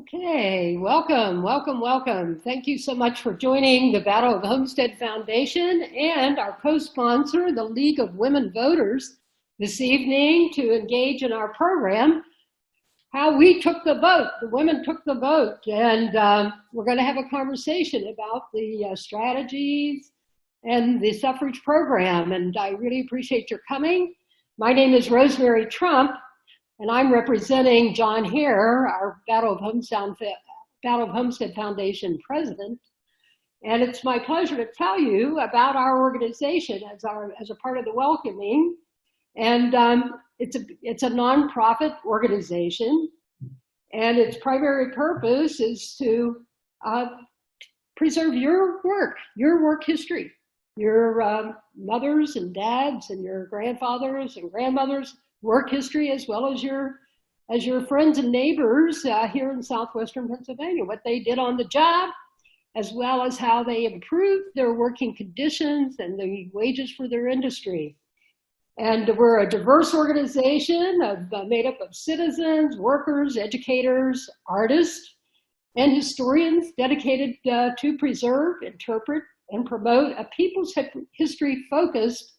Okay, welcome, welcome, welcome. Thank you so much for joining the Battle of Homestead Foundation and our co-sponsor, the League of Women Voters, this evening to engage in our program, How We Took the Vote. The women took the vote, and we're going to have a conversation about the strategies and the suffrage program, and I really appreciate your coming. My name is Rosemary Trump, and I'm representing John Hare, our Battle of Homestead Foundation president. And it's my pleasure to tell you about our organization as a part of the welcoming. And it's a nonprofit organization, and its primary purpose is to preserve your work history, your mothers and dads and your grandfathers and grandmothers' work history, as well as your friends and neighbors here in southwestern Pennsylvania, what they did on the job, as well as how they improved their working conditions and the wages for their industry. And we're a diverse organization made up of citizens, workers, educators, artists, and historians dedicated to preserve, interpret, and promote a people's history focused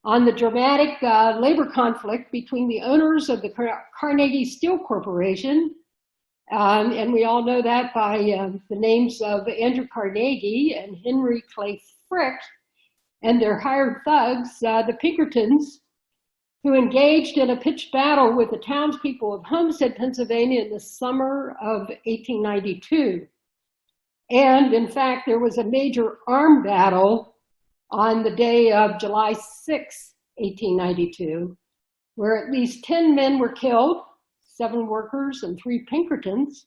on the dramatic labor conflict between the owners of the Carnegie Steel Corporation, and we all know that by the names of Andrew Carnegie and Henry Clay Frick, and their hired thugs, the Pinkertons, who engaged in a pitched battle with the townspeople of Homestead, Pennsylvania in the summer of 1892. And in fact, there was a major armed battle on the day of July 6, 1892, where at least 10 men were killed, 7 workers and 3 Pinkertons,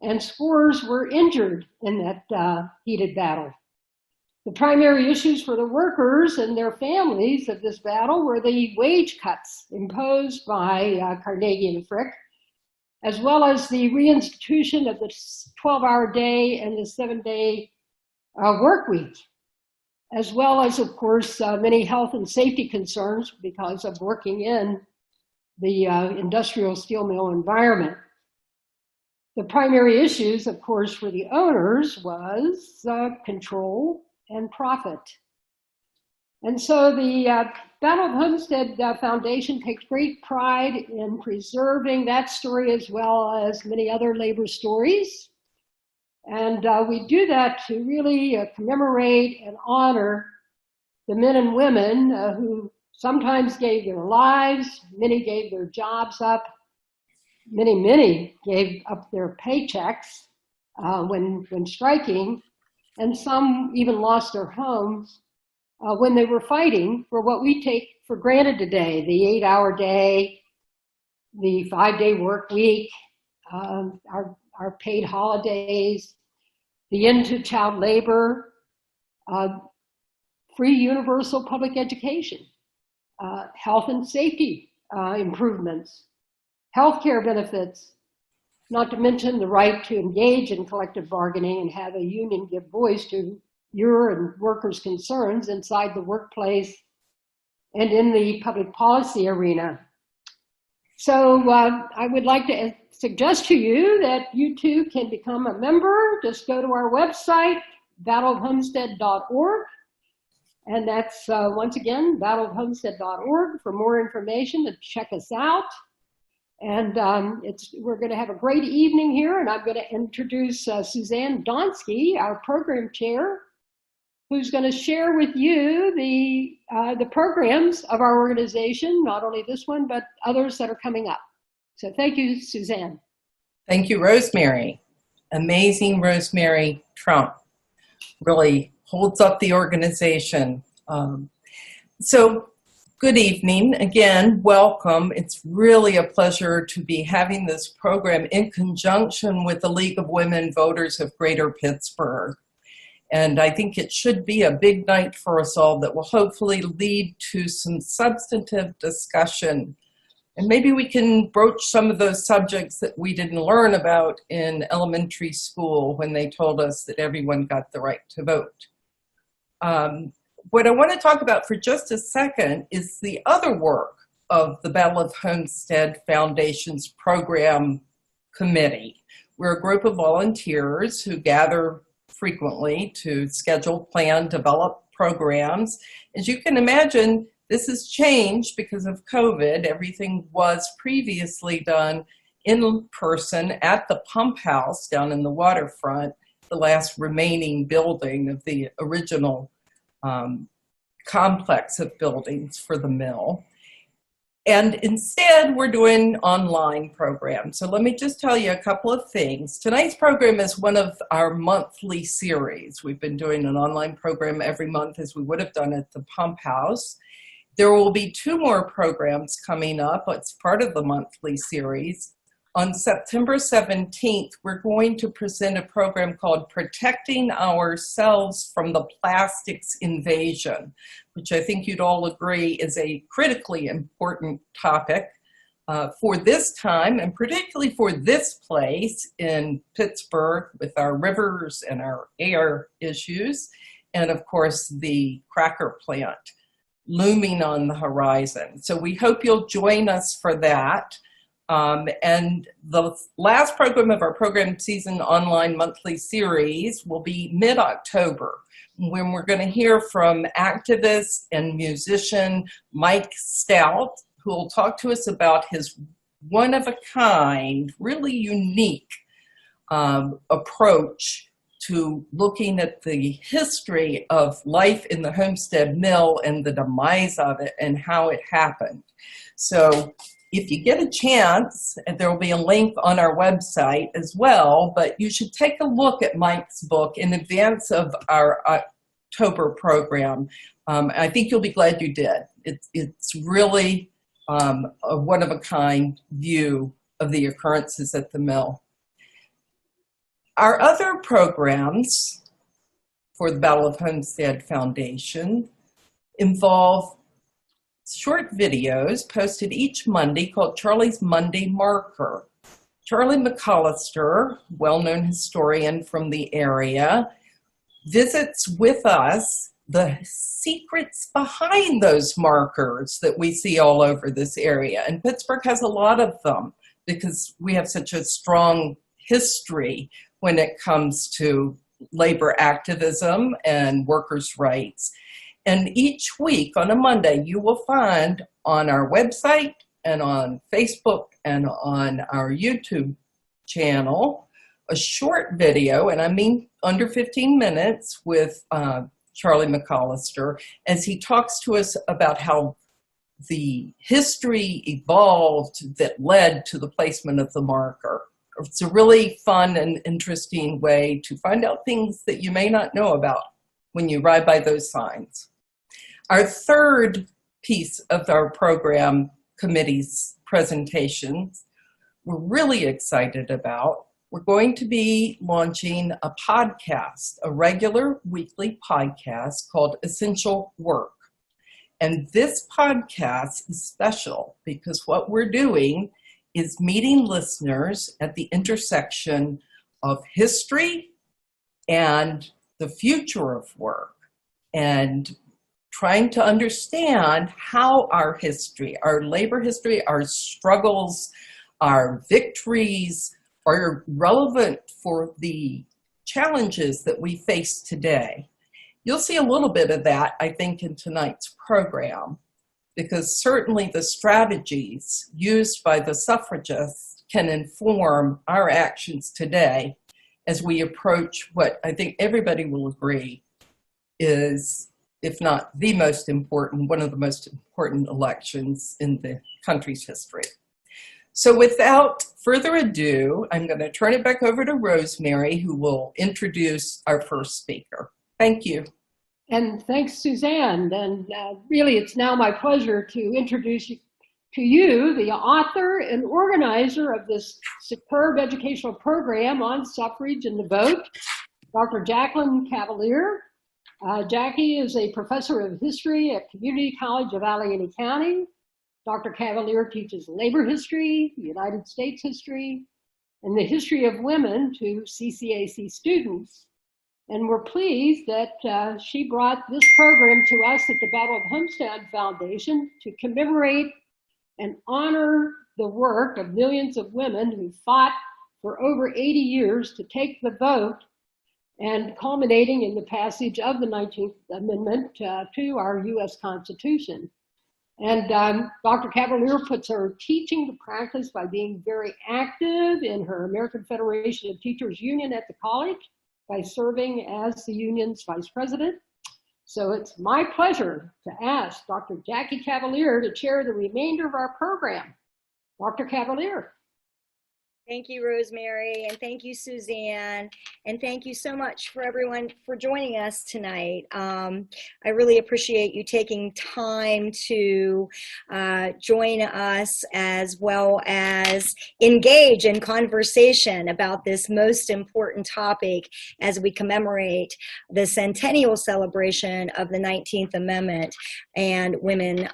and scores were injured in that heated battle. The primary issues for the workers and their families of this battle were the wage cuts imposed by Carnegie and Frick, as well as the reinstitution of the 12-hour day and the 7-day work week, as well as, of course, many health and safety concerns because of working in the industrial steel mill environment. The primary issues, of course, for the owners was control and profit. And so the Battle of Homestead Foundation takes great pride in preserving that story as well as many other labor stories. And we do that to really commemorate and honor the men and women who sometimes gave their lives, many gave their jobs up, many gave up their paychecks when striking, and some even lost their homes when they were fighting for what we take for granted today, the 8-hour day, the 5-day work week, our paid holidays, the end to child labor, free universal public education, health and safety improvements, healthcare benefits, not to mention the right to engage in collective bargaining and have a union give voice to your and workers' concerns inside the workplace and in the public policy arena. So I would like to suggest to you that you too can become a member. Just go to our website, battleofhomestead.org. And that's, once again, battleofhomestead.org for more information to check us out. And we're going to have a great evening here, and I'm going to introduce Suzanne Donsky, our program chair, who's going to share with you the programs of our organization, not only this one, but others that are coming up. So thank you, Suzanne. Thank you, Rosemary. Amazing Rosemary Trump really holds up the organization. So good evening. Again, welcome. It's really a pleasure to be having this program in conjunction with the League of Women Voters of Greater Pittsburgh. And I think it should be a big night for us all that will hopefully lead to some substantive discussion. And maybe we can broach some of those subjects that we didn't learn about in elementary school when they told us that everyone got the right to vote. What I want to talk about for just a second is the other work of the Battle of Homestead Foundation's program committee, We're a group of volunteers who gather frequently to schedule, plan, develop programs. As you can imagine, this has changed because of COVID. Everything was previously done in person at the pump house down in the waterfront, the last remaining building of the original complex of buildings for the mill. And instead, we're doing online programs. So let me just tell you a couple of things. Tonight's program is one of our monthly series. We've been doing an online program every month as we would have done at the pump house. There will be 2 more programs coming up. It's part of the monthly series. On September 17th, we're going to present a program called Protecting Ourselves from the Plastics Invasion, which I think you'd all agree is a critically important topic for this time, and particularly for this place in Pittsburgh with our rivers and our air issues, and of course the cracker plant looming on the horizon. So we hope you'll join us for that. And the last program of our program season online monthly series will be mid-October, when we're going to hear from activist and musician Mike Stout, who will talk to us about his one-of-a-kind, really unique approach to looking at the history of life in the Homestead mill and the demise of it and how it happened. So if you get a chance, and there will be a link on our website as well, but you should take a look at Mike's book in advance of our October program. I think you'll be glad you did. It's really a one-of-a-kind view of the occurrences at the mill. Our other programs for the Battle of Homestead Foundation involve short videos posted each Monday called Charlie's Monday Marker. Charlie McAllister, well-known historian from the area, visits with us the secrets behind those markers that we see all over this area. And Pittsburgh has a lot of them because we have such a strong history when it comes to labor activism and workers' rights. And each week on a Monday, you will find on our website and on Facebook and on our YouTube channel a short video, and I mean under 15 minutes, with Charlie McAllister as he talks to us about how the history evolved that led to the placement of the marker. It's a really fun and interesting way to find out things that you may not know about when you ride by those signs. Our third piece of our program committee's presentations we're really excited about. We're going to be launching a podcast, a regular weekly podcast called Essential Work. And this podcast is special because what we're doing is meeting listeners at the intersection of history and the future of work, and trying to understand how our history, our labor history, our struggles, our victories are relevant for the challenges that we face today. You'll see a little bit of that, I think, in tonight's program, because certainly the strategies used by the suffragists can inform our actions today as we approach what I think everybody will agree is, if not the most important, one of the most important elections in the country's history. So without further ado, I'm going to turn it back over to Rosemary, who will introduce our first speaker. Thank you. And thanks, Suzanne. And really, it's now my pleasure to introduce to you the author and organizer of this superb educational program on suffrage and the vote, Dr. Jacqueline Cavalier. Jackie is a professor of history at Community College of Allegheny County. Dr. Cavalier teaches labor history, United States history, and the history of women to CCAC students. And we're pleased that she brought this program to us at the Battle of Homestead Foundation to commemorate and honor the work of millions of women who fought for over 80 years to take the vote, and culminating in the passage of the 19th Amendment to our U.S. Constitution. And Dr. Cavalier puts her teaching to practice by being very active in her American Federation of Teachers Union at the college, by serving as the union's vice president. So it's my pleasure to ask Dr. Jackie Cavalier to chair the remainder of our program. Dr. Cavalier. Thank you, Rosemary, and thank you, Suzanne, and thank you so much for everyone for joining us tonight. I really appreciate you taking time to join us, as well as engage in conversation about this most important topic as we commemorate the centennial celebration of the 19th Amendment and women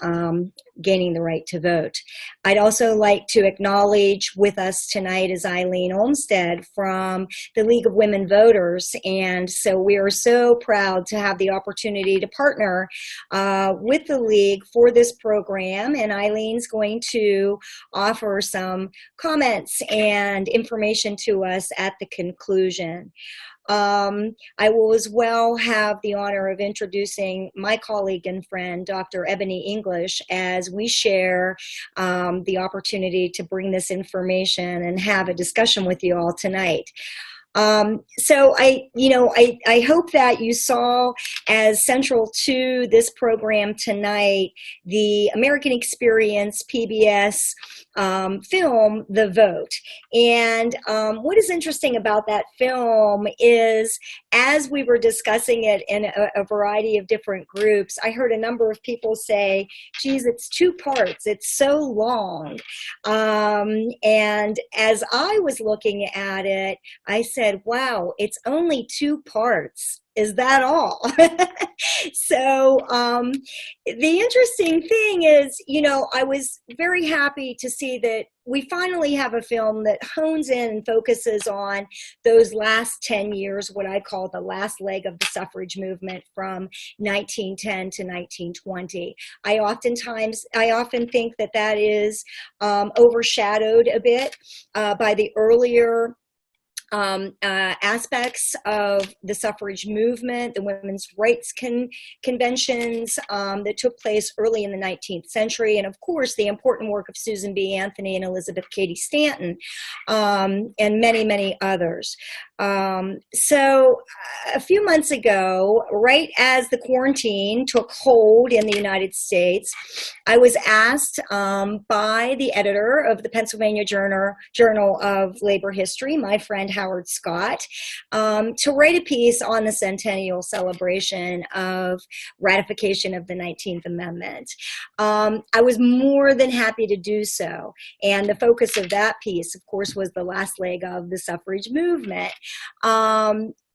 gaining the right to vote. I'd also like to acknowledge with us tonight is Eileen Olmsted from the League of Women Voters. And so we are so proud to have the opportunity to partner with the League for this program. And Eileen's going to offer some comments and information to us at the conclusion. I will as well have the honor of introducing my colleague and friend, Dr. Ebony English, as we share the opportunity to bring this information and have a discussion with you all tonight. So I hope that you saw as central to this program tonight the American Experience PBS film, The Vote. And what is interesting about that film is, as we were discussing it in a variety of different groups, I heard a number of people say, geez, it's 2 parts, it's so long. And as I was looking at it, I said, wow, it's only 2 parts. Is that all? So the interesting thing is, I was very happy to see that we finally have a film that hones in and focuses on those last 10 years, what I call the last leg of the suffrage movement from 1910 to 1920. I often think that is overshadowed a bit by the earlier aspects of the suffrage movement, the women's rights conventions that took place early in the 19th century, and of course the important work of Susan B. Anthony and Elizabeth Cady Stanton, and many, many others. So a few months ago, right as the quarantine took hold in the United States, I was asked by the editor of the Pennsylvania Journal of Labor History, my friend Howard Scott, to write a piece on the centennial celebration of ratification of the 19th Amendment. I was more than happy to do so. And the focus of that piece, of course, was the last leg of the suffrage movement.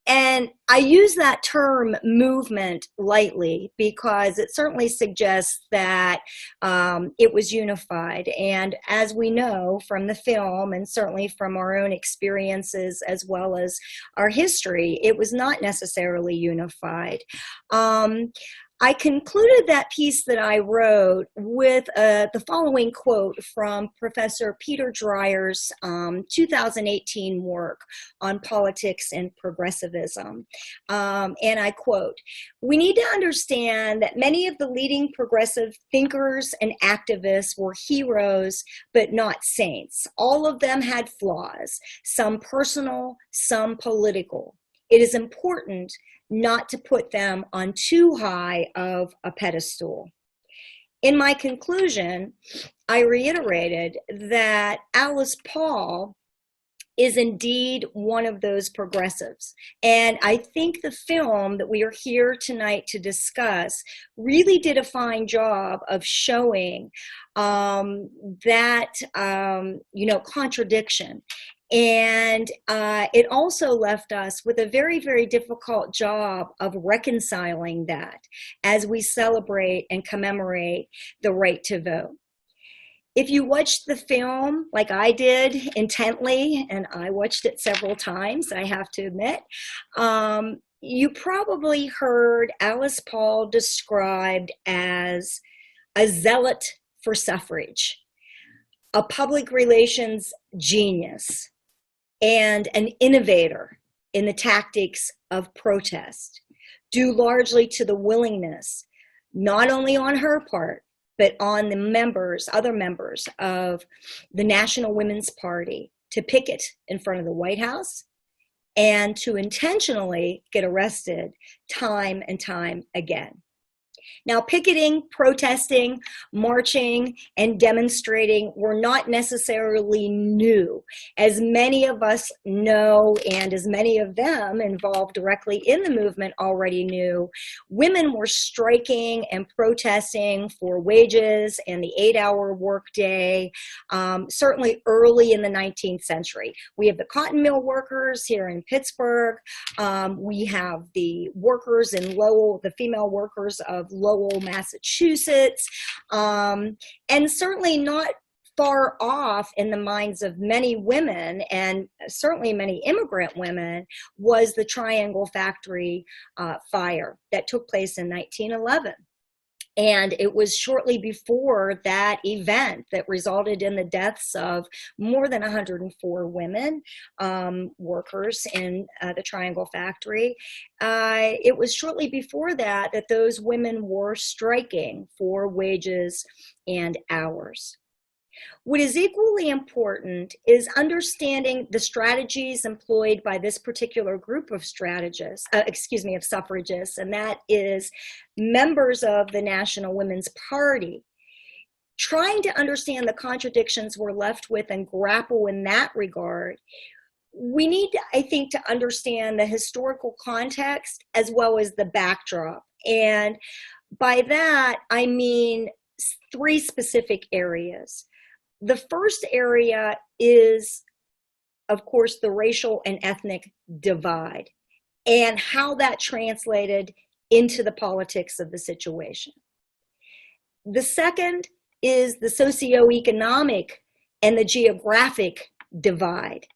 And I use that term movement lightly because it certainly suggests that it was unified. And as we know from the film, and certainly from our own experiences as well as our history, it was not necessarily unified. I concluded that piece that I wrote with the following quote from Professor Peter Dreyer's 2018 work on politics and progressivism. And I quote, "We need to understand that many of the leading progressive thinkers and activists were heroes, but not saints. All of them had flaws, some personal, some political. It is important not to put them on too high of a pedestal." In my conclusion, I reiterated that Alice Paul is indeed one of those progressives. And I think the film that we are here tonight to discuss really did a fine job of showing that, contradiction. And it also left us with a very, very difficult job of reconciling that as we celebrate and commemorate the right to vote. If you watched the film like I did intently, and I watched it several times, I have to admit, you probably heard Alice Paul described as a zealot for suffrage, a public relations genius, and an innovator in the tactics of protest, due largely to the willingness, not only on her part, but on the other members of the National Women's Party, to picket in front of the White House and to intentionally get arrested time and time again. Now, picketing, protesting, marching, and demonstrating were not necessarily new. As many of us know, and as many of them involved directly in the movement already knew, women were striking and protesting for wages and the 8-hour workday, certainly early in the 19th century. We have the cotton mill workers here in Pittsburgh. We have the workers in Lowell, the female workers of Lowell, Massachusetts, and certainly not far off in the minds of many women, and certainly many immigrant women, was the Triangle Factory fire that took place in 1911. And it was shortly before that event that resulted in the deaths of more than 104 women workers in the Triangle Factory. It was shortly before that that those women were striking for wages and hours. What is equally important is understanding the strategies employed by this particular group of suffragists, and that is members of the National Women's Party. Trying to understand the contradictions we're left with and grapple in that regard, we need, I think, to understand the historical context as well as the backdrop. And by that, I mean 3 specific areas. The first area is, of course, the racial and ethnic divide and how that translated into the politics of the situation. The second is the socioeconomic and the geographic divide,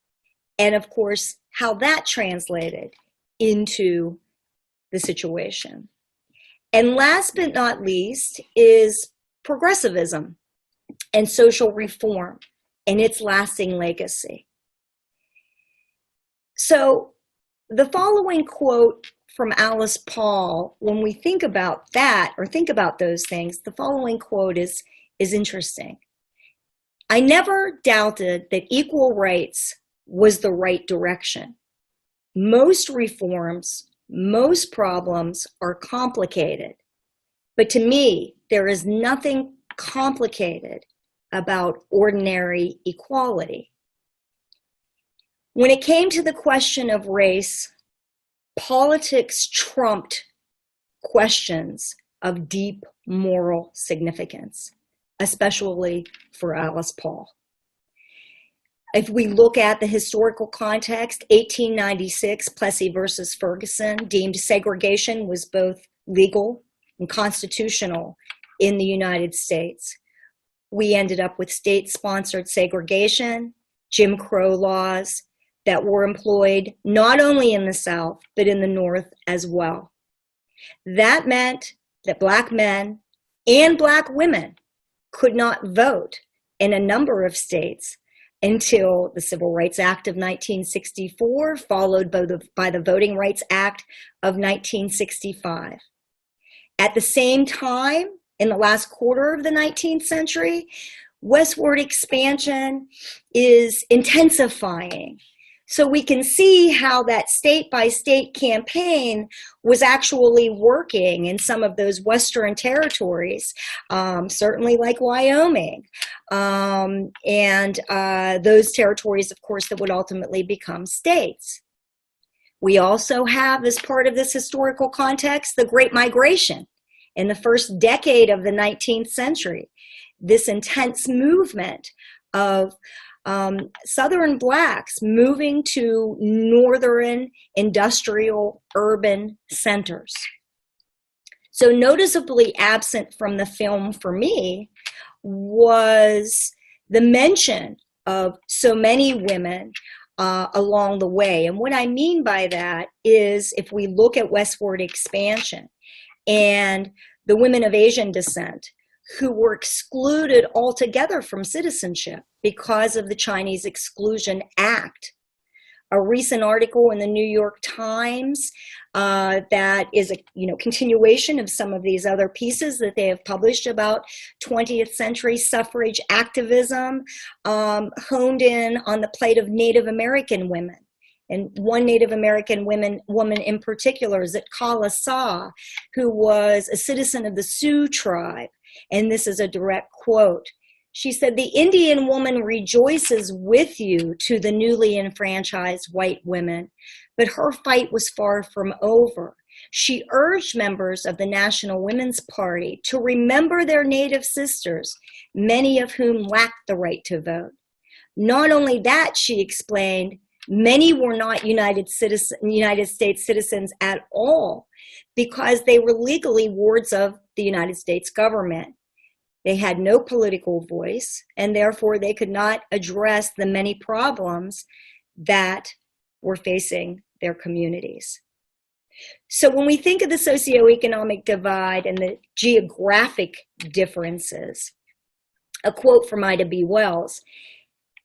and of course, how that translated into the situation. And last but not least is progressivism and social reform and its lasting legacy. So the following quote from Alice Paul, when we think about that or think about those things, the following quote is interesting. "I never doubted that equal rights was the right direction. Most reforms, most problems are complicated, but to me, there is nothing complicated about ordinary equality." When it came to the question of race, politics trumped questions of deep moral significance, especially for Alice Paul. If we look at the historical context, 1896, Plessy versus Ferguson deemed segregation was both legal and constitutional in the United States. We ended up with state-sponsored segregation, Jim Crow laws that were employed not only in the South, but in the North as well. That meant that Black men and Black women could not vote in a number of states until the Civil Rights Act of 1964, followed by the Voting Rights Act of 1965. At the same time, in the last quarter of the 19th century, westward expansion is intensifying. So we can see how that state-by-state campaign was actually working in some of those western territories, certainly like Wyoming, and those territories, of course, that would ultimately become states. We also have, as part of this historical context, the Great Migration. In the first decade of the 19th century, this intense movement of Southern Blacks moving to northern industrial urban centers. So noticeably absent from the film for me was the mention of so many women along the way. And what I mean by that is, if we look at westward expansion and the women of Asian descent who were excluded altogether from citizenship because of the Chinese Exclusion Act, a recent article in the New York Times that is a continuation of some of these other pieces that they have published about 20th century suffrage activism, honed in on the plight of Native American women. And one Native American woman in particular is Kala Saw, who was a citizen of the Sioux tribe. And this is a direct quote. She said, "The Indian woman rejoices with you to the newly enfranchised white women, but her fight was far from over. She urged members of the National Women's Party to remember their Native sisters, many of whom lacked the right to vote. Not only that," she explained, "many were not United States citizens at all because they were legally wards of the United States government. They had no political voice, and therefore they could not address the many problems that were facing their communities." So when we think of the socioeconomic divide and the geographic differences, a quote from Ida B. Wells,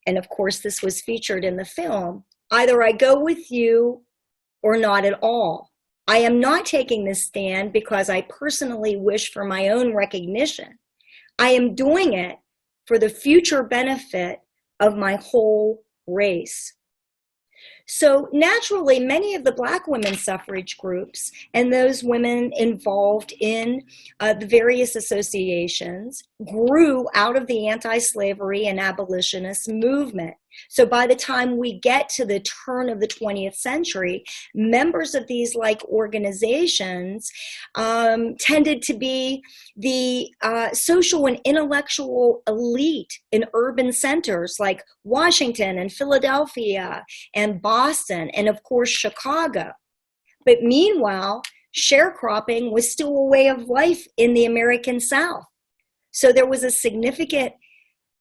and of course this was featured in the film, "Either I go with you or not at all. I am not taking this stand because I personally wish for my own recognition. I am doing it for the future benefit of my whole race." So naturally, many of the Black women's suffrage groups and those women involved in the various associations grew out of the anti-slavery and abolitionist movement. So by the time we get to the turn of the 20th century, members of these like organizations tended to be the social and intellectual elite in urban centers like Washington and Philadelphia and Boston and of course Chicago. But meanwhile, sharecropping was still a way of life in the American South. So there was a significant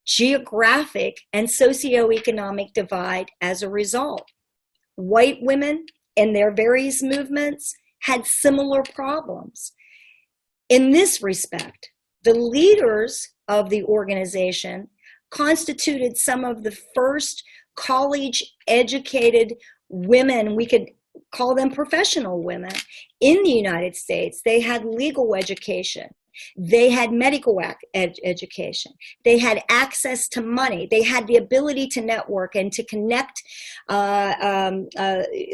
geographic and socioeconomic divide as a result. White women and their various movements had similar problems. In this respect, the leaders of the organization constituted some of the first college-educated women, we could call them professional women, in the United States. They had legal education. They had medical education. They had access to money. They had the ability to network and to connect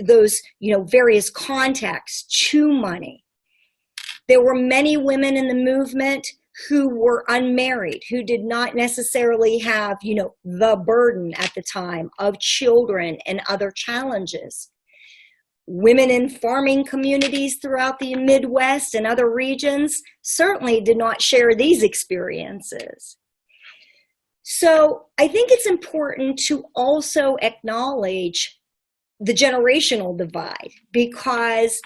those, various contacts to money. There were many women in the movement who were unmarried, who did not necessarily have, the burden at the time of children and other challenges. Women in farming communities throughout the Midwest and other regions certainly did not share these experiences. So I think it's important to also acknowledge the generational divide, because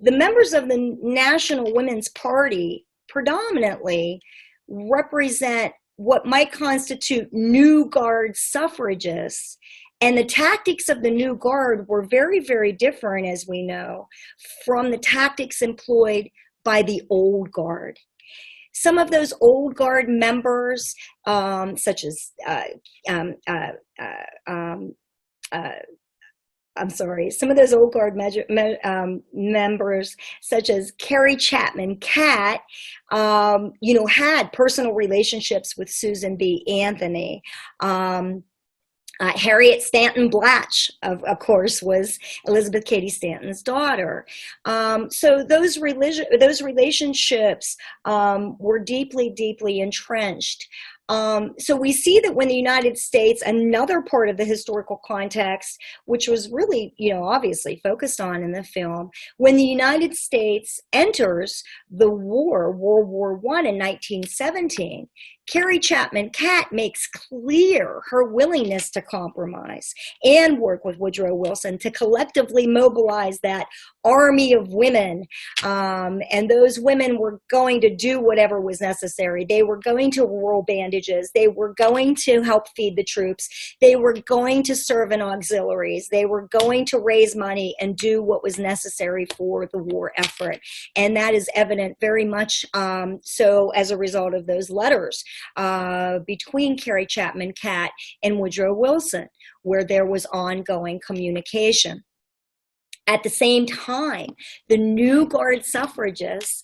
the members of the National Women's Party predominantly represent what might constitute New Guard suffragists. And the tactics of the New Guard were very, very different, as we know, from the tactics employed by the Old Guard. Some of those Old Guard members, such as, some of those Old Guard members, such as Carrie Chapman Catt, had personal relationships with Susan B. Anthony. Harriet Stanton Blatch, of course, was Elizabeth Cady Stanton's daughter. So those relationships were deeply, deeply entrenched. So we see that when the United States, another part of the historical context, which was really, obviously focused on in the film, when the United States enters the war, World War I in 1917, Carrie Chapman Catt makes clear her willingness to compromise and work with Woodrow Wilson to collectively mobilize that army of women. And those women were going to do whatever was necessary. They were going to roll bandages. They were going to help feed the troops. They were going to serve in auxiliaries. They were going to raise money and do what was necessary for the war effort. And that is evident very much so as a result of those letters between Carrie Chapman Catt and Woodrow Wilson, where there was ongoing communication. At the same time, the New Guard suffragists,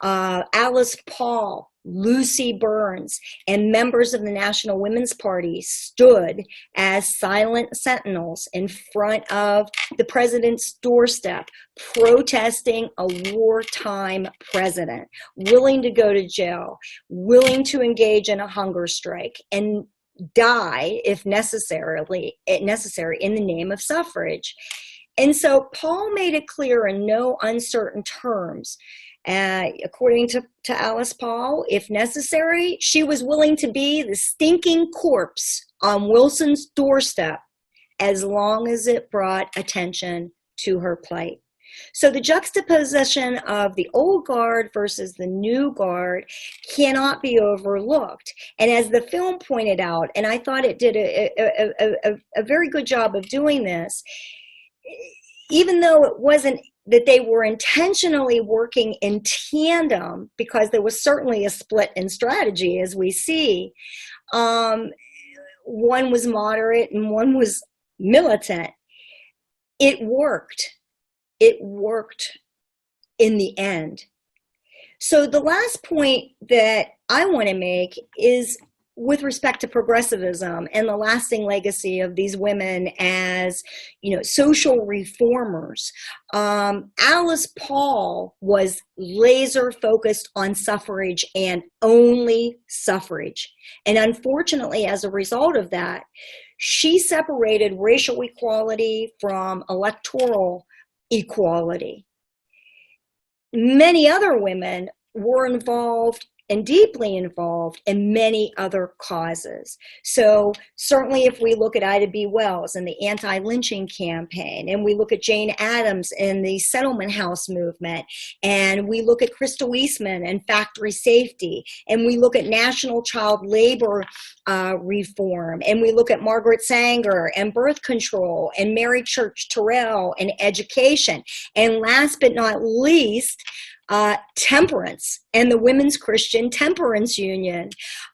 Alice Paul, Lucy Burns, and members of the National Women's Party stood as silent sentinels in front of the president's doorstep, protesting a wartime president, willing to go to jail, willing to engage in a hunger strike, and die, if necessary, in the name of suffrage. And so Paul made it clear in no uncertain terms, according to Alice Paul, if necessary, she was willing to be the stinking corpse on Wilson's doorstep as long as it brought attention to her plight. So the juxtaposition of the old guard versus the new guard cannot be overlooked. And as the film pointed out, and I thought it did a very good job of doing this, even though it wasn't that they were intentionally working in tandem, because there was certainly a split in strategy, as we see, one was moderate and one was militant. It worked. It worked in the end. So the last point that I want to make is with respect to progressivism and the lasting legacy of these women as, social reformers. Alice Paul was laser focused on suffrage and only suffrage. And unfortunately, as a result of that, she separated racial equality from electoral equality. Many other women were involved and deeply involved in many other causes. So certainly if we look at Ida B. Wells and the anti-lynching campaign, and we look at Jane Addams and the settlement house movement, and we look at Crystal Eastman and factory safety, and we look at national child labor reform, and we look at Margaret Sanger and birth control, and Mary Church Terrell and education, and last but not least, temperance and the Women's Christian Temperance Union.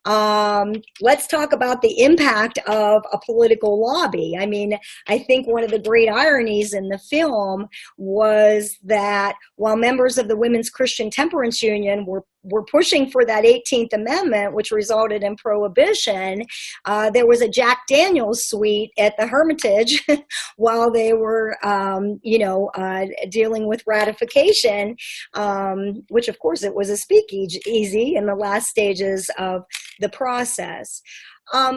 Let's talk about the impact of a political lobby. I mean, I think one of the great ironies in the film was that while members of the Women's Christian Temperance Union were pushing for that 18th Amendment, which resulted in prohibition, there was a Jack Daniels suite at the Hermitage while they were, dealing with ratification, which of course it was a speakeasy in the last stages of the process.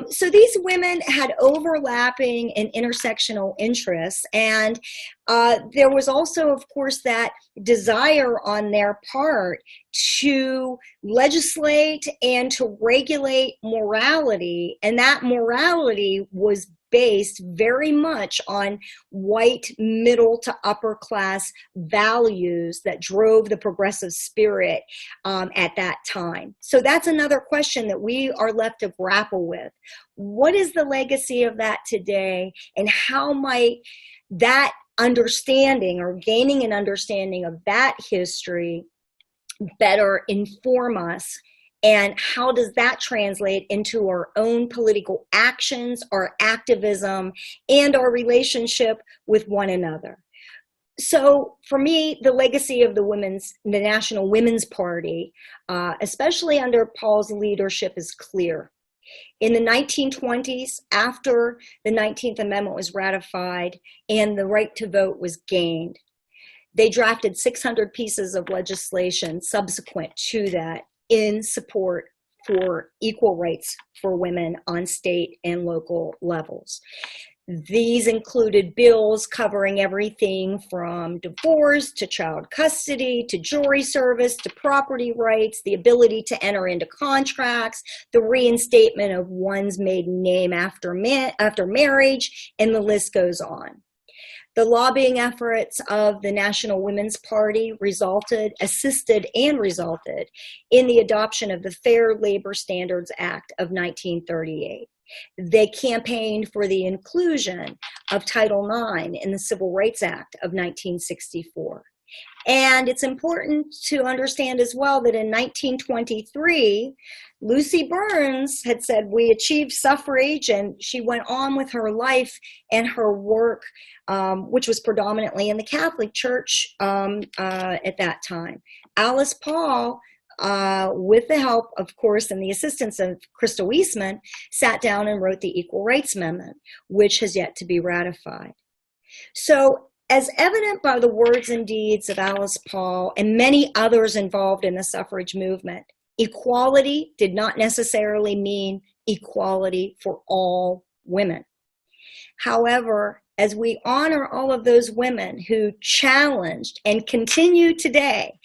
So these women had overlapping and intersectional interests, and there was also, of course, that desire on their part to legislate and to regulate morality, and that morality was based very much on white middle to upper class values that drove the progressive spirit at that time. So that's another question that we are left to grapple with. What is the legacy of that today, and how might that understanding or gaining an understanding of that history better inform us? And how does that translate into our own political actions, our activism, and our relationship with one another? So for me, the legacy of the National Women's Party, especially under Paul's leadership, is clear. In the 1920s, after the 19th Amendment was ratified and the right to vote was gained, they drafted 600 pieces of legislation subsequent to that in support for equal rights for women on state and local levels. These included bills covering everything from divorce to child custody to jury service to property rights, the ability to enter into contracts, the reinstatement of one's maiden name after marriage, and the list goes on. The lobbying efforts of the National Women's Party assisted and resulted in the adoption of the Fair Labor Standards Act of 1938. They campaigned for the inclusion of Title IX in the Civil Rights Act of 1964. And it's important to understand as well that in 1923, Lucy Burns had said, we achieved suffrage, and she went on with her life and her work, which was predominantly in the Catholic Church at that time. Alice Paul, with the help, of course, and the assistance of Crystal Eastman, sat down and wrote the Equal Rights Amendment, which has yet to be ratified. So, as evident by the words and deeds of Alice Paul and many others involved in the suffrage movement, equality did not necessarily mean equality for all women. However, as we honor all of those women who challenged and continue today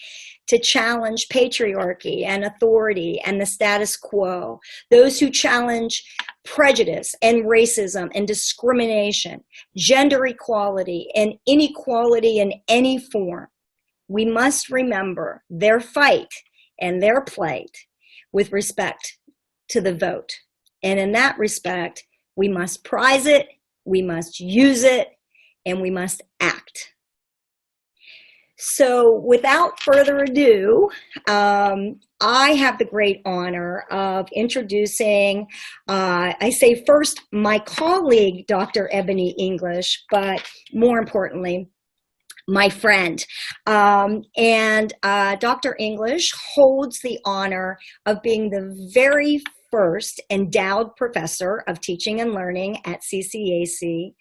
to challenge patriarchy and authority and the status quo, those who challenge prejudice and racism and discrimination, gender equality and inequality in any form, we must remember their fight and their plight with respect to the vote. And in that respect, we must prize it, we must use it, and we must act. So without further ado, I have the great honor of introducing, I say first, my colleague, Dr. Ebony English, but more importantly, my friend. And Dr. English holds the honor of being the very first endowed professor of teaching and learning at CCAC.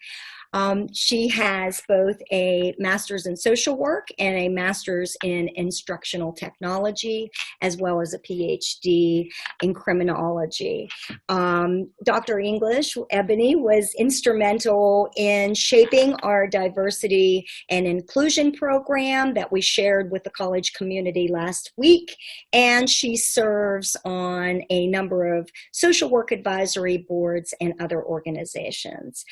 She has both a master's in social work and a master's in instructional technology, as well as a PhD in criminology. Dr. English, Ebony, was instrumental in shaping our diversity and inclusion program that we shared with the college community last week, and she serves on a number of social work advisory boards and other organizations.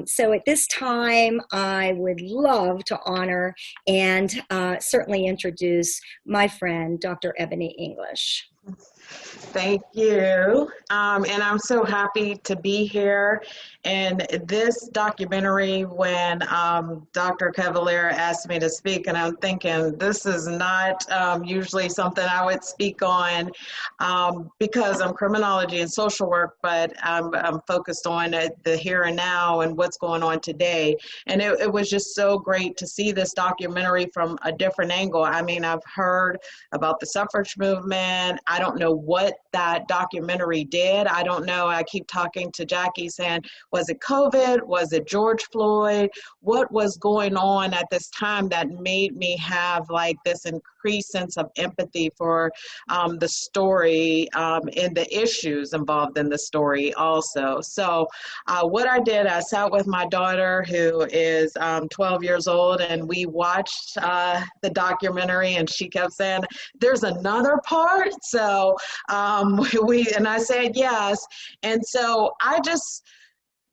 So at this time, I would love to honor and certainly introduce my friend, Dr. Ebony English. Thank you. And I'm so happy to be here. And this documentary, when Dr. Cavalier asked me to speak, and I'm thinking, this is not usually something I would speak on because I'm criminology and social work, but I'm focused on the here and now and what's going on today. And it was just so great to see this documentary from a different angle. I mean, I've heard about the suffrage movement. I don't know what that documentary did. I don't know. I keep talking to Jackie saying, was it COVID? Was it George Floyd? What was going on at this time that made me have like this increased sense of empathy for the story and the issues involved in the story also. So what I did, I sat with my daughter who is 12 years old, and we watched the documentary, and she kept saying, there's another part? So and I said yes. And so I just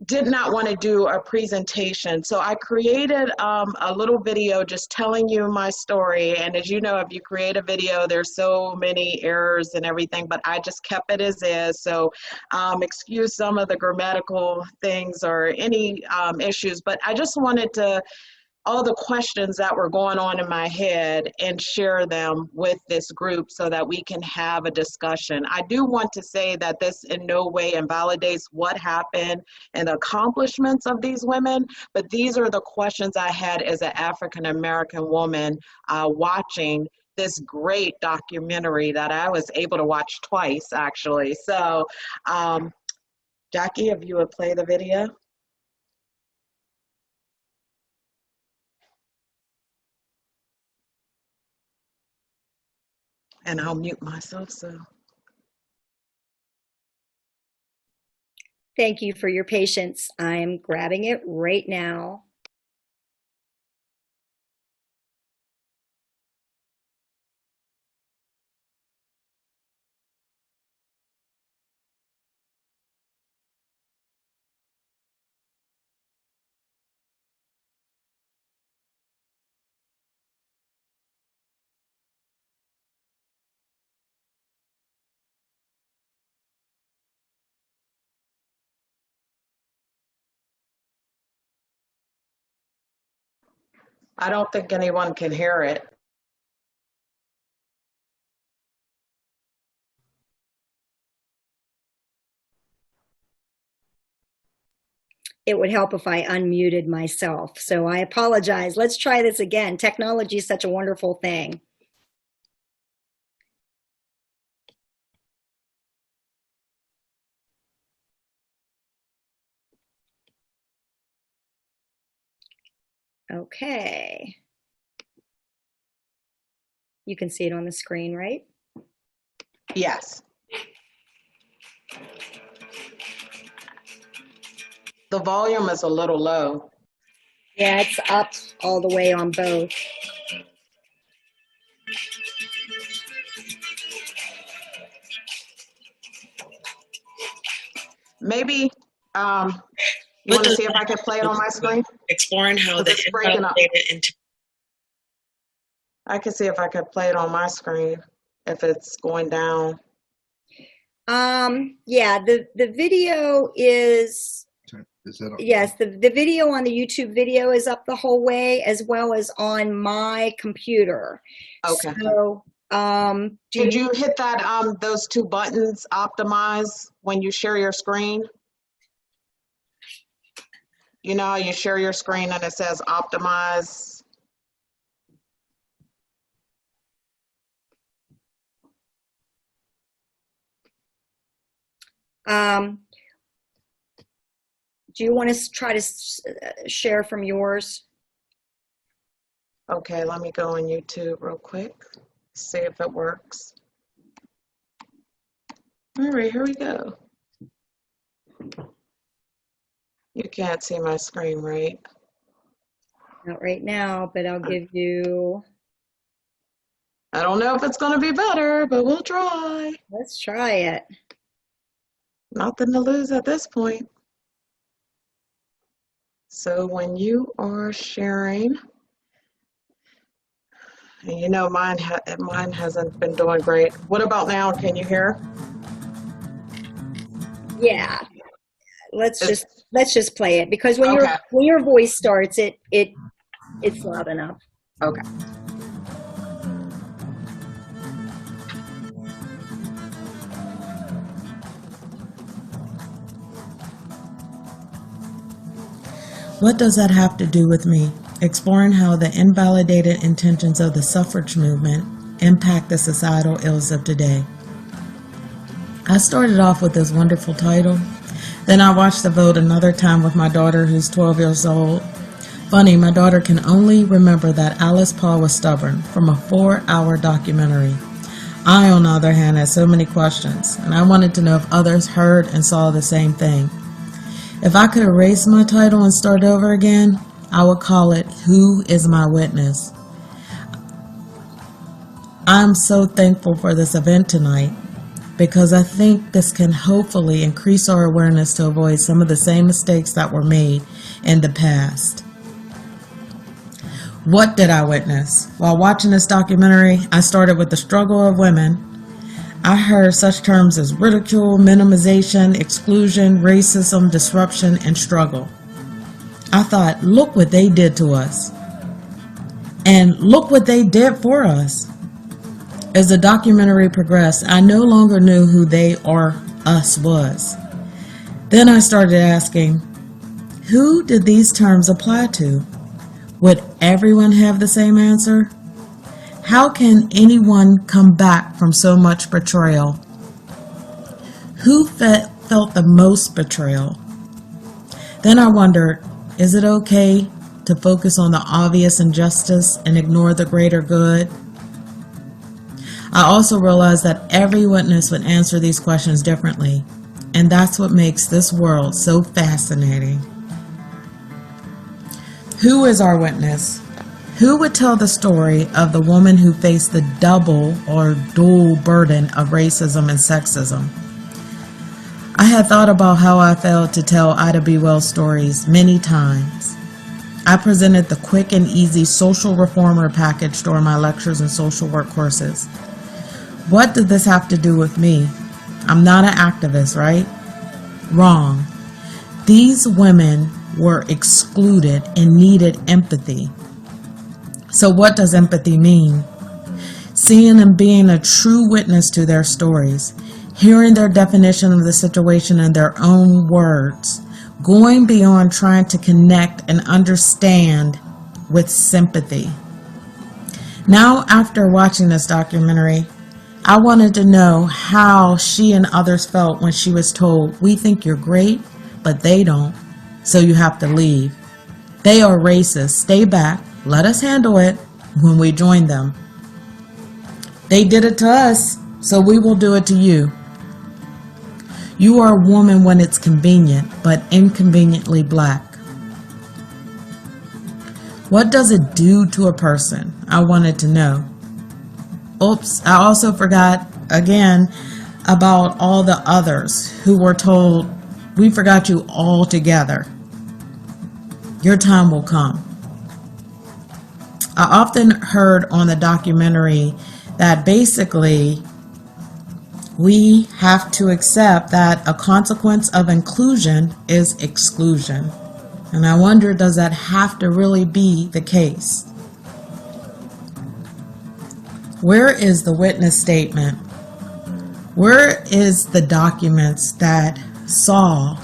did not want to do a presentation. So I created a little video just telling you my story. And as you know, if you create a video, there's so many errors and everything, but I just kept it as is. So excuse some of the grammatical things or any issues, but I just wanted to all the questions that were going on in my head and share them with this group so that we can have a discussion. I do want to say that this in no way invalidates what happened and the accomplishments of these women, but these are the questions I had as an African-American woman watching this great documentary that I was able to watch twice, actually. So, Jackie, if you would play the video. And I'll mute myself, so. Thank you for your patience. I'm grabbing it right now. I don't think anyone can hear it. it would help if I unmuted myself. So I apologize. Let's try this again. Technology is such a wonderful thing. Okay. You can see it on the screen, right? Yes. The volume is a little low. Yeah, it's up all the way on both. Maybe you want to see if I can play it on my screen? Exploring how the It's breaking up. I can see if I could play it on my screen if it's going down. Yeah, the video is that up? Yes, the video on the YouTube video is up the whole way, as well as on my computer. Okay. So, did you hit that those two buttons, optimize, when you share your screen? You know, you share your screen and it says optimize. Do you want to try to share from yours? Okay, let me go on YouTube real quick, see if it works. All right, here we go. You can't see my screen, right? Not right now, but I'll give you... I don't know if it's going to be better, but we'll try. Let's try it. Nothing to lose at this point. So when you are sharing, and you know mine hasn't been doing great. What about now? Can you hear? Yeah. Let's just play it, because when your voice starts, it's loud enough. Okay. What does that have to do with me? Exploring how the invalidated intentions of the suffrage movement impact the societal ills of today. I started off with this wonderful title. Then I watched the vote another time with my daughter, who's 12 years old. Funny, my daughter can only remember that Alice Paul was stubborn from a 4-hour documentary. I, on the other hand, had so many questions, and I wanted to know if others heard and saw the same thing. If I could erase my title and start over again, I would call it, Who is My Witness? I'm so thankful for this event tonight, because I think this can hopefully increase our awareness to avoid some of the same mistakes that were made in the past. What did I witness? While watching this documentary, I started with the struggle of women. I heard such terms as ridicule, minimization, exclusion, racism, disruption, and struggle. I thought, look what they did to us. And look what they did for us. As the documentary progressed, I no longer knew who they or us was. Then I started asking, who did these terms apply to? Would everyone have the same answer? How can anyone come back from so much betrayal? Who felt the most betrayal? Then I wondered, is it okay to focus on the obvious injustice and ignore the greater good? I also realized that every witness would answer these questions differently, and that's what makes this world so fascinating. Who is our witness? Who would tell the story of the woman who faced the double or dual burden of racism and sexism? I had thought about how I failed to tell Ida B. Wells stories many times. I presented the quick and easy social reformer package during my lectures and social work courses. What did this have to do with me? I'm not an activist, right? Wrong. These women were excluded and needed empathy. So what does empathy mean? Seeing and being a true witness to their stories, hearing their definition of the situation in their own words, going beyond trying to connect and understand with sympathy. Now, after watching this documentary, I wanted to know how she and others felt when she was told, "We think you're great, but they don't, so you have to leave. They are racist. Stay back. Let us handle it when we join them. They did it to us, so we will do it to you. You are a woman when it's convenient, but inconveniently black." What does it do to a person? I wanted to know. Oops, I also forgot again about all the others who were told, "We forgot you altogether. Your time will come." I often heard on the documentary that basically we have to accept that a consequence of inclusion is exclusion. And I wonder, does that have to really be the case? Where is the witness statement? Where is the documents that saw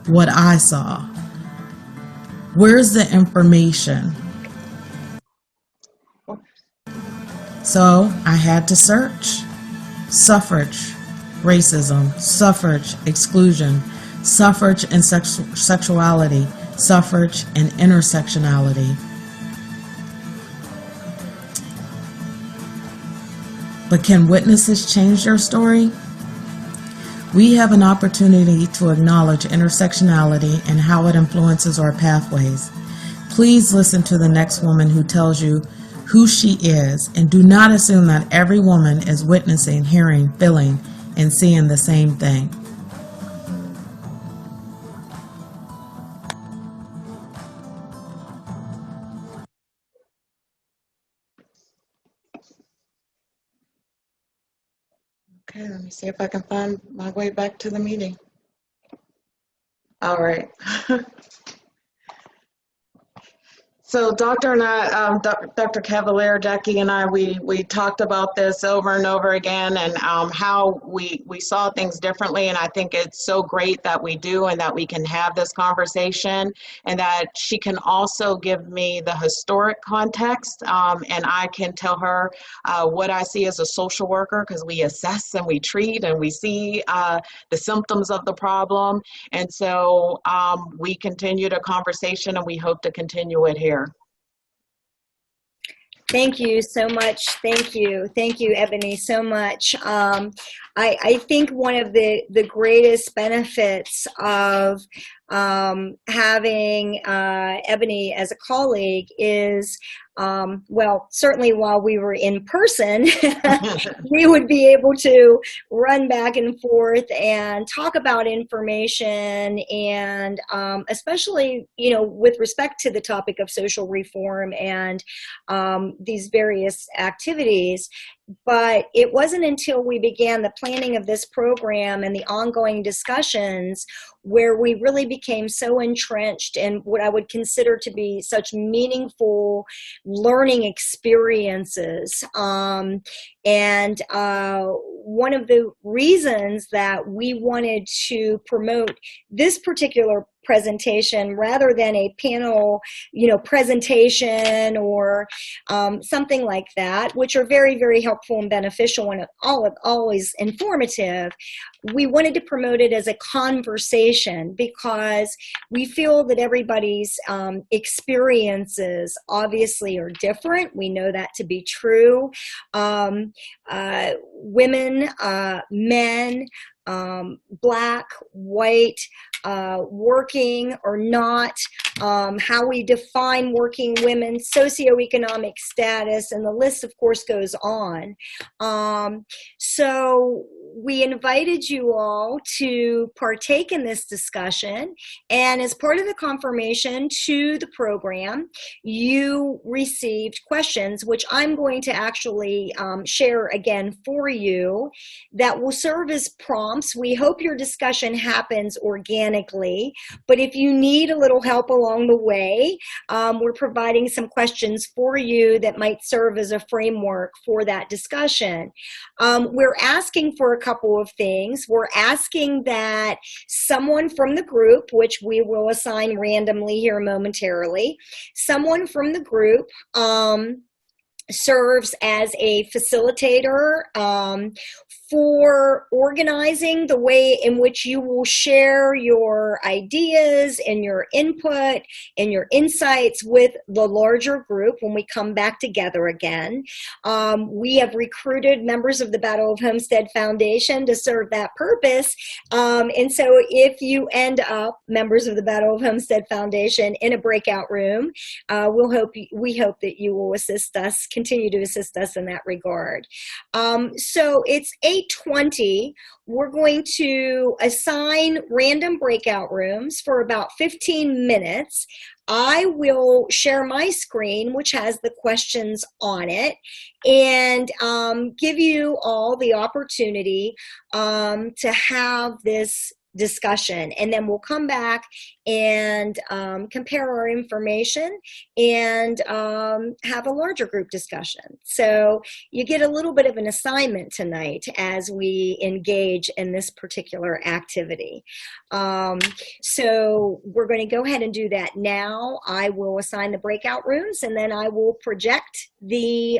what I saw? Where's the information? So I had to search. Suffrage, racism, suffrage, exclusion, suffrage and sexuality, suffrage and intersectionality. But can witnesses change their story? We have an opportunity to acknowledge intersectionality and how it influences our pathways. Please listen to the next woman who tells you who she is, and do not assume that every woman is witnessing, hearing, feeling, and seeing the same thing. Okay, let me see if I can find my way back to the meeting. All right. So Dr. and I, Dr. Cavalier, Jackie and I, we talked about this over and over again, and how we saw things differently. And I think it's so great that we do, and that we can have this conversation, and that she can also give me the historic context, and I can tell her what I see as a social worker, because we assess and we treat and we see the symptoms of the problem. And so we continued a conversation, and we hope to continue it here. Thank you so much. Thank you, Ebony, so much. I think one of the greatest benefits of having Ebony as a colleague is, well, certainly while we were in person, we would be able to run back and forth and talk about information, and especially, you know, with respect to the topic of social reform and these various activities. But it wasn't until we began the planning of this program and the ongoing discussions where we really became so entrenched in what I would consider to be such meaningful learning experiences. And one of the reasons that we wanted to promote this particular presentation rather than a panel, you know, presentation or something like that, which are very, very helpful and beneficial and always informative, we wanted to promote it as a conversation, because we feel that everybody's experiences obviously are different. We know that to be true. Women, men, black, white, working or not, how we define working women, socioeconomic status, and the list, of course, goes on. So we invited you all to partake in this discussion, and as part of the confirmation to the program, you received questions, which I'm going to actually share again for you, that will serve as prompts. We hope your discussion happens organically, but if you need a little help along the way, we're providing some questions for you that might serve as a framework for that discussion. We're asking for a couple of things. We're asking that someone from the group, which we will assign randomly here momentarily, someone from the group serves as a facilitator for organizing the way in which you will share your ideas and your input and your insights with the larger group when we come back together again. We have recruited members of the Battle of Homestead Foundation to serve that purpose. And so if you end up, members of the Battle of Homestead Foundation, in a breakout room, we hope that you will continue to assist us in that regard. So it's 8:20. We're going to assign random breakout rooms for about 15 minutes. I will share my screen, which has the questions on it, and give you all the opportunity to have this discussion, and then we'll come back and compare our information and have a larger group discussion. So you get a little bit of an assignment tonight as we engage in this particular activity. So we're going to go ahead and do that now. I will assign the breakout rooms, and then I will project the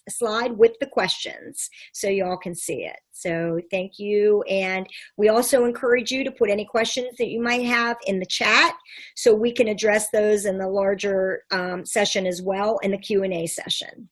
slide with the questions so you all can see it. So thank you. And we also encourage you to put any questions that you might have in the chat so we can address those in the larger session as well, in the Q&A session.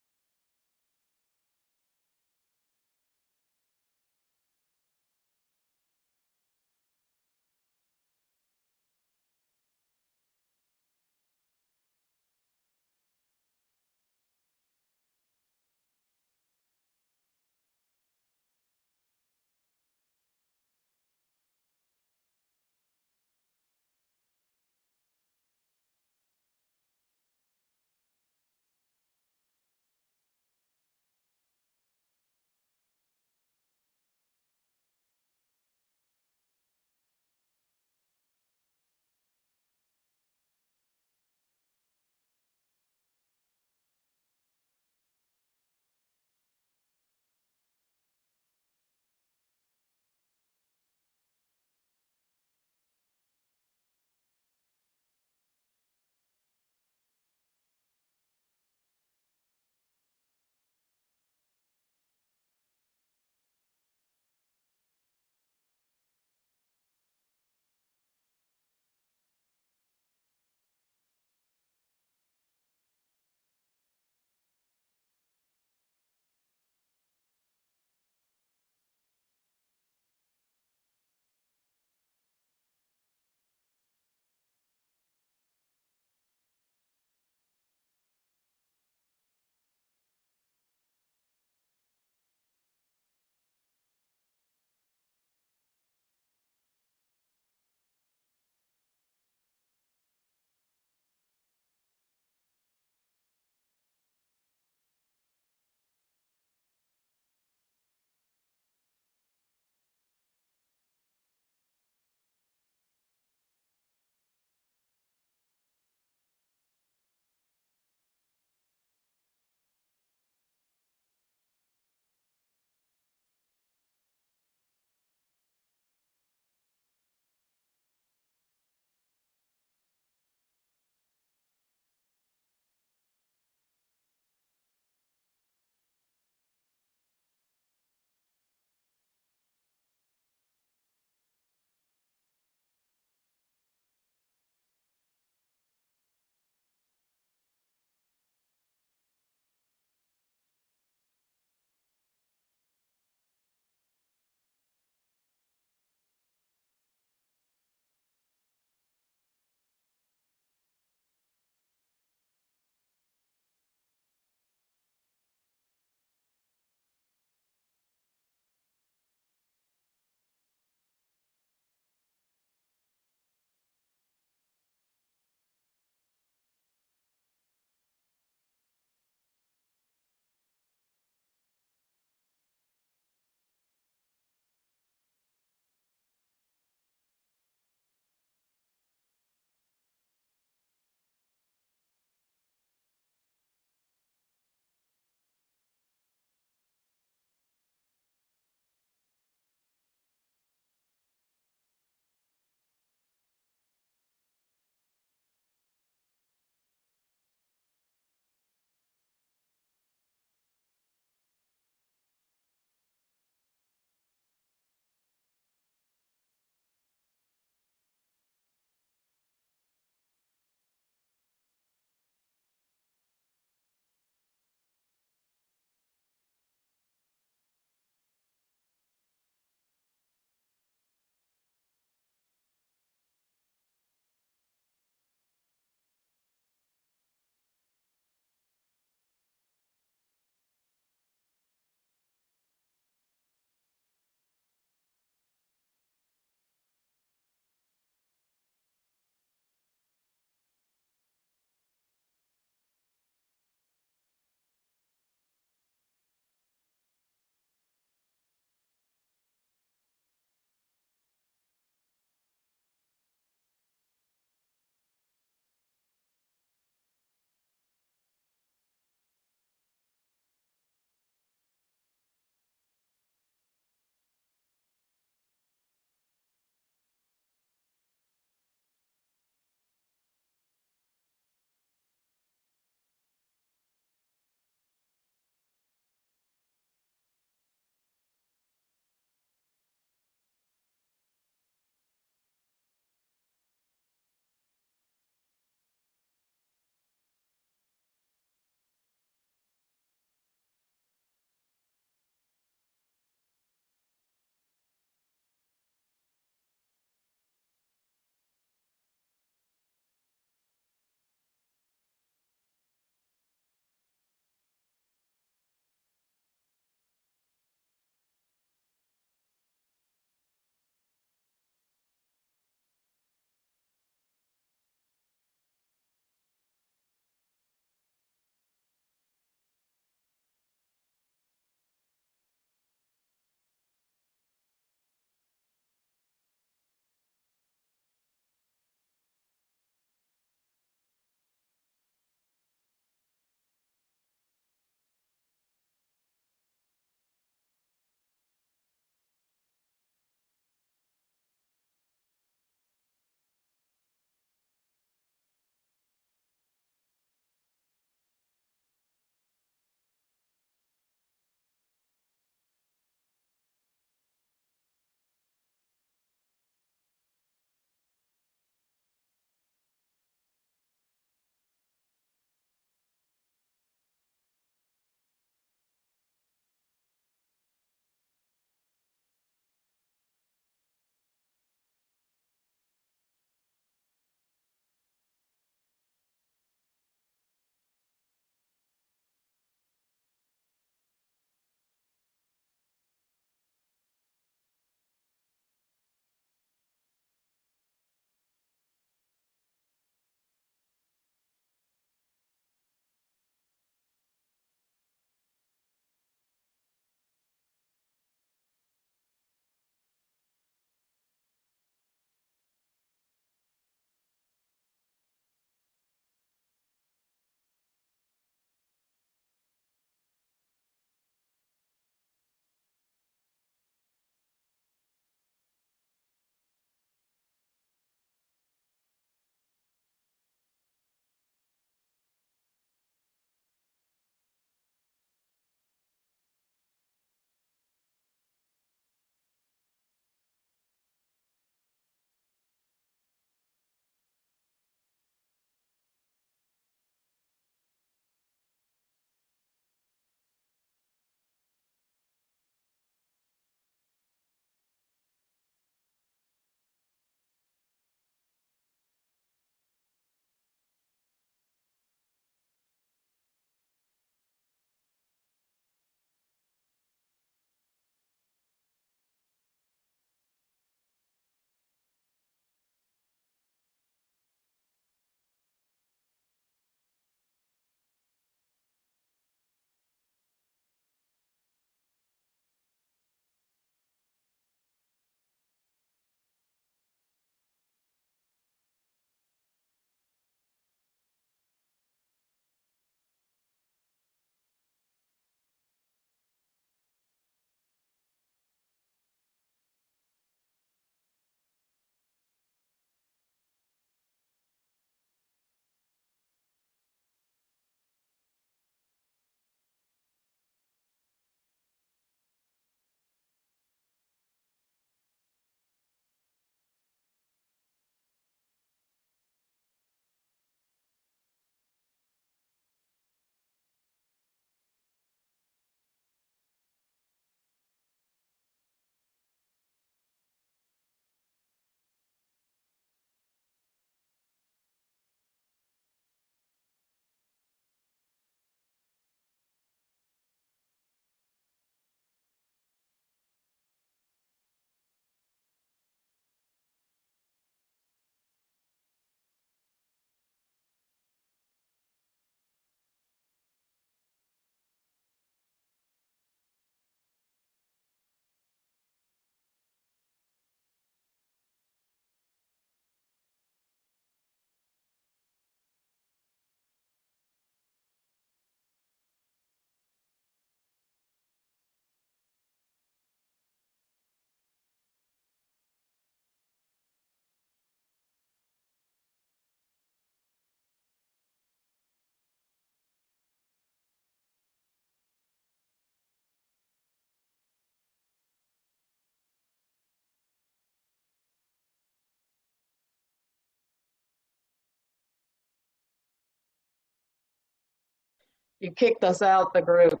You kicked us out the group.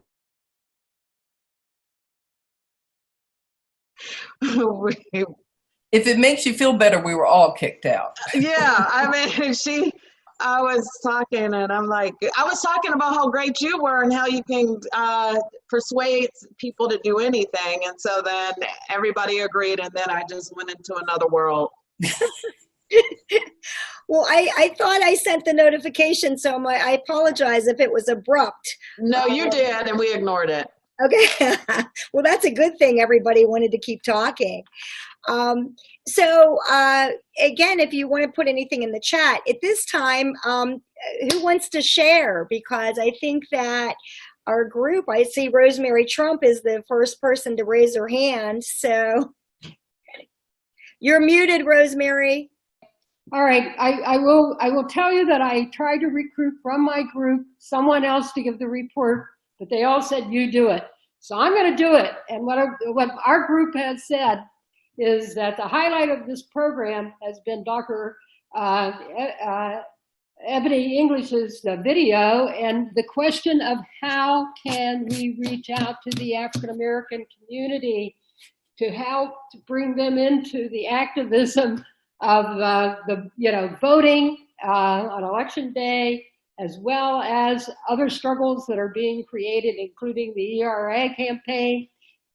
If it makes you feel better, we were all kicked out. Yeah, I mean, I was talking and I'm like, I was talking about how great you were and how you can persuade people to do anything. And so then everybody agreed, and then I just went into another world. Well, I thought I sent the notification, so I apologize if it was abrupt. No, you did, and we ignored it. Okay. Well, that's a good thing. Everybody wanted to keep talking. So again, if you want to put anything in the chat at this time, who wants to share? Because I think that our group, I see Rosemary Trump is the first person to raise her hand. So you're muted, Rosemary. All right, I will tell you that I tried to recruit from my group someone else to give the report, but they all said, you do it. So I'm going to do it. And what our group has said is that the highlight of this program has been Dr. Ebony English's video, and the question of how can we reach out to the African American community to help to bring them into the activism of voting on election day, as well as other struggles that are being created, including the ERA campaign,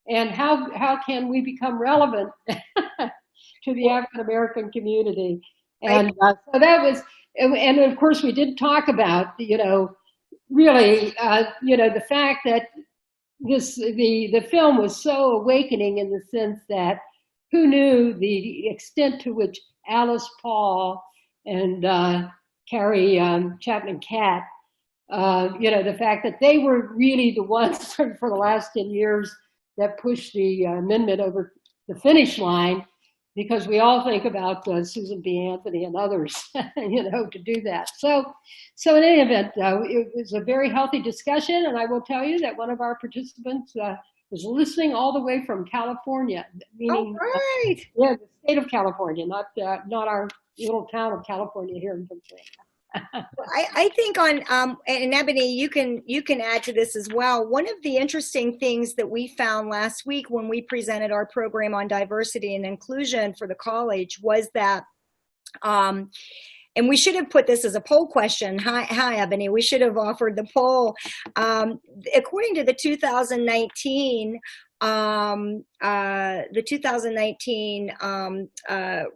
and how can we become relevant to the African American community. And so that was, and of course we did talk about, really, the fact that the film was so awakening in the sense that who knew the extent to which Alice Paul and Carrie Chapman Catt, the fact that they were really the ones for the last 10 years that pushed the amendment over the finish line, because we all think about Susan B. Anthony and others, to do that. So in any event, it was a very healthy discussion, and I will tell you that one of our participants was listening all the way from California, meaning right. The state of California, not our little town of California here in Pennsylvania. I think and Ebony, you can add to this as well. One of the interesting things that we found last week when we presented our program on diversity and inclusion for the college was that, and we should have put this as a poll question. Hi, Ebony. We should have offered the poll. According to the 2019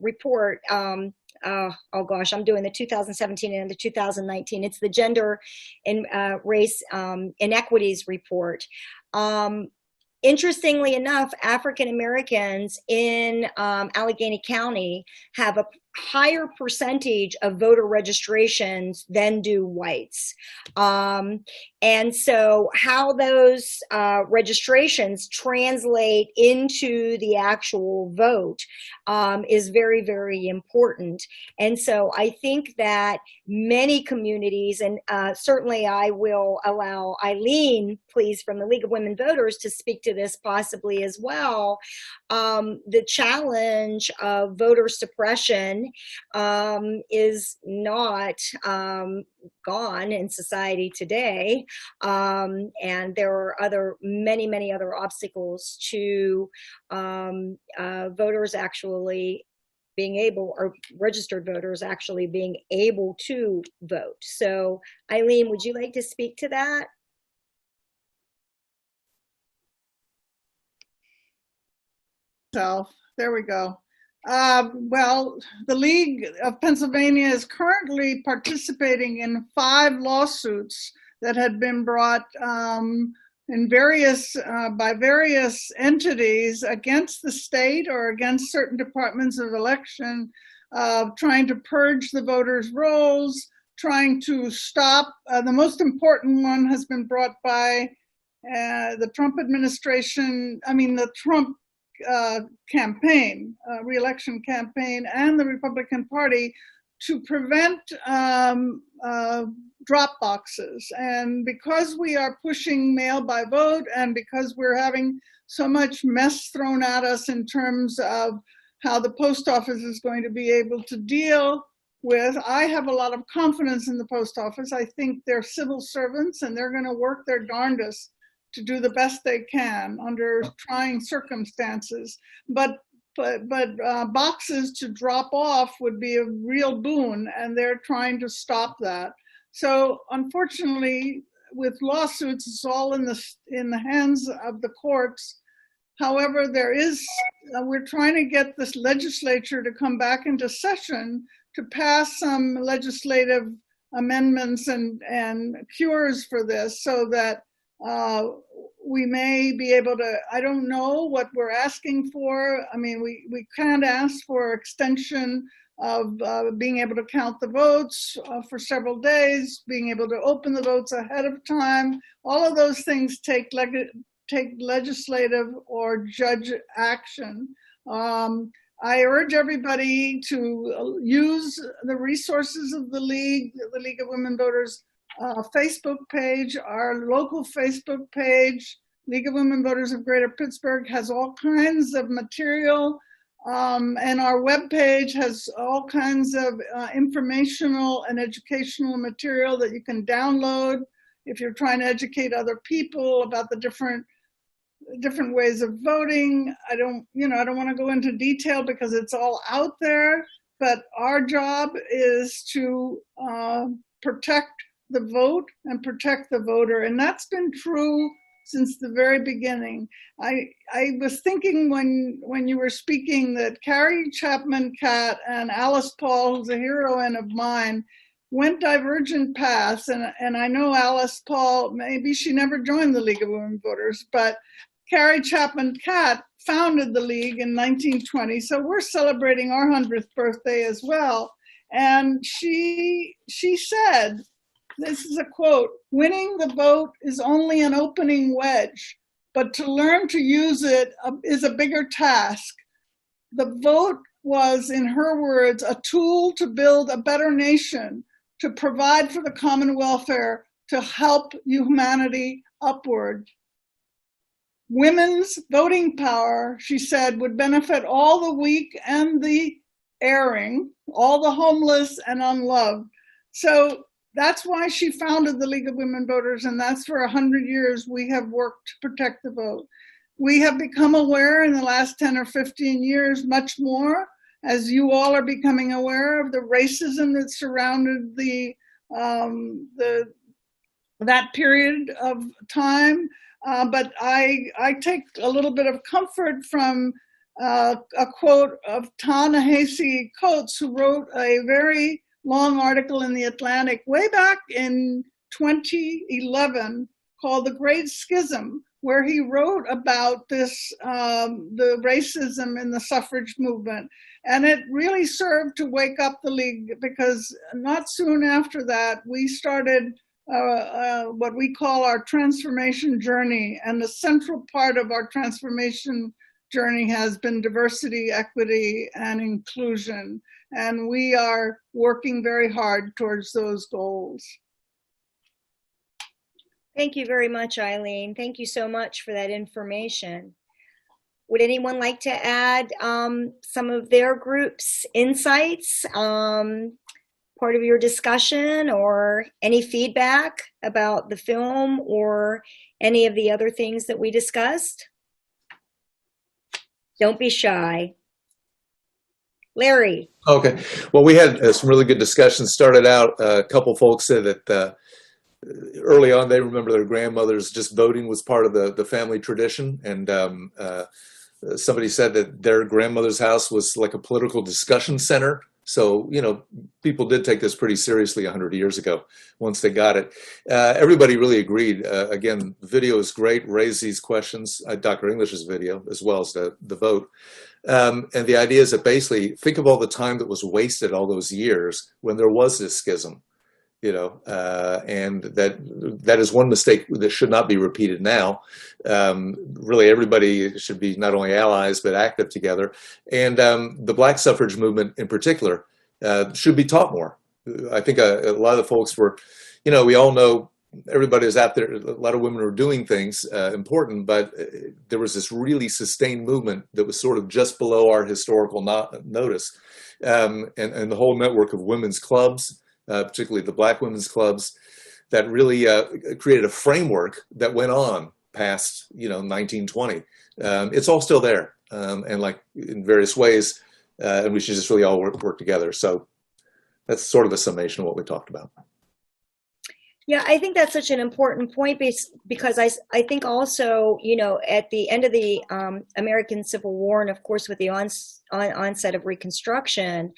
report. Oh gosh, I'm doing the 2017 and the 2019. It's the Gender and Race Inequities Report. Interestingly enough, African Americans in Allegheny County have a higher percentage of voter registrations than do whites. And so how those registrations translate into the actual vote is very, very important. And so I think that many communities, and certainly I will allow Eileen, please, from the League of Women Voters to speak to this possibly as well, the challenge of voter suppression is not gone in society today, and there are many other obstacles to voters actually being able, or registered voters actually being able to vote. So Eileen, would you like to speak to that? There we go. Well, the League of Pennsylvania is currently participating in 5 lawsuits that had been brought in by various entities against the state or against certain departments of election, trying to purge the voters' rolls, trying to stop. The most important one has been brought by the Trump administration, the Trump campaign, re-election campaign, and the Republican Party to prevent drop boxes. And because we are pushing mail by vote, and because we're having so much mess thrown at us in terms of how the post office is going to be able to deal with. I have a lot of confidence in the post office. I think they're civil servants and they're going to work their darndest to do the best they can under trying circumstances. But boxes to drop off would be a real boon, and they're trying to stop that. So unfortunately, with lawsuits, it's all in the hands of the courts. However, we're trying to get this legislature to come back into session to pass some legislative amendments and cures for this, so that we may be able to, I don't know what we're asking for. I mean, we can't ask for extension of being able to count the votes for several days, being able to open the votes ahead of time. All of those things take legislative or judge action. I urge everybody to use the resources of the League of Women Voters Facebook page. Our local Facebook page, League of Women Voters of Greater Pittsburgh, has all kinds of material, and our webpage has all kinds of informational and educational material that you can download if you're trying to educate other people about the different ways of voting. I don't want to go into detail because it's all out there, but our job is to protect the vote and protect the voter. And that's been true since the very beginning. I was thinking when you were speaking that Carrie Chapman Catt and Alice Paul, who's a heroine of mine, went divergent paths. And I know Alice Paul, maybe she never joined the League of Women Voters, but Carrie Chapman Catt founded the League in 1920. So we're celebrating our 100th birthday as well. And she said, this is a quote, "Winning the vote is only an opening wedge, but to learn to use it is a bigger task. The vote was, in her words, a tool to build a better nation, to provide for the common welfare, to help humanity upward. Women's voting power," she said, "would benefit all the weak and the erring, all the homeless and unloved." So that's why she founded the League of Women Voters, and that's for 100 years we have worked to protect the vote. We have become aware in the last 10 or 15 years, much more, as you all are becoming aware of the racism that surrounded that period of time. But I take a little bit of comfort from a quote of Ta-Nehisi Coates, who wrote a very long article in The Atlantic way back in 2011 called The Great Schism, where he wrote about this, the racism in the suffrage movement. And it really served to wake up the League, because not soon after that, we started what we call our transformation journey. And the central part of our transformation journey has been diversity, equity, and inclusion. And we are working very hard towards those goals. Thank you very much, Eileen. Thank you so much for that information. Would anyone like to add some of their group's insights, part of your discussion, or any feedback about the film or any of the other things that we discussed? Don't be shy. Larry. Okay. Well, we had some really good discussions. Started out, a couple folks said that early on they remember their grandmothers just voting was part of the family tradition. And somebody said that their grandmother's house was like a political discussion center. So, you know, people did take this pretty seriously 100 years ago once they got it. Everybody really agreed. Again, video is great. Raise these questions. Dr. English's video, as well as the vote. And the idea is that basically, think of all the time that was wasted all those years when there was this schism, you know, and that is one mistake that should not be repeated now. Really, everybody should be not only allies, but active together. And the Black suffrage movement in particular should be taught more. I think a lot of the folks were, you know, we all know everybody was out there, a lot of women were doing things important, but there was this really sustained movement that was sort of just below our historical notice. And the whole network of women's clubs, particularly the Black women's clubs, that really created a framework that went on past, 1920. It's all still there, and like in various ways, and we should just really all work together. So that's sort of a summation of what we talked about. Yeah, I think that's such an important point because I think also, at the end of the American Civil War, and of course with the onset of Reconstruction,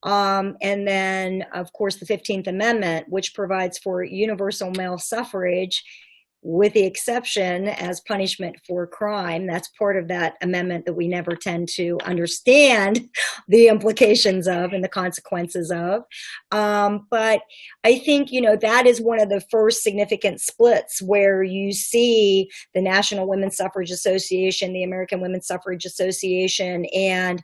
and then of course the 15th Amendment, which provides for universal male suffrage, with the exception as punishment for crime. That's part of that amendment that we never tend to understand the implications of and the consequences of. But I think, that is one of the first significant splits where you see the National Women's Suffrage Association, the American Women's Suffrage Association, and,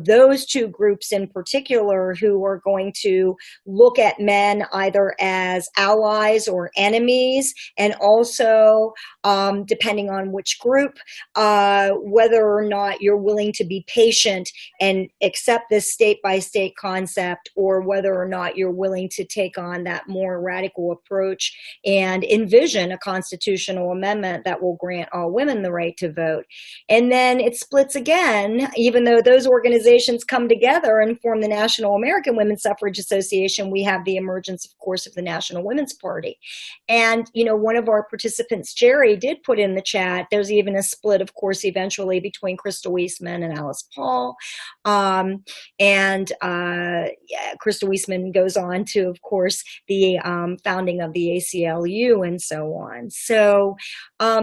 those two groups in particular who are going to look at men either as allies or enemies, and also, depending on which group, whether or not you're willing to be patient and accept this state-by-state concept, or whether or not you're willing to take on that more radical approach and envision a constitutional amendment that will grant all women the right to vote. And then it splits again, even though those organizations come together and form the National American Women's Suffrage Association. We have the emergence, of course, of the National Women's Party. And, one of our participants, Jerry, did put in the chat, there's even a split, of course, eventually between Crystal Eastman and Alice Paul. Crystal Eastman goes on to, of course, the founding of the ACLU and so on. So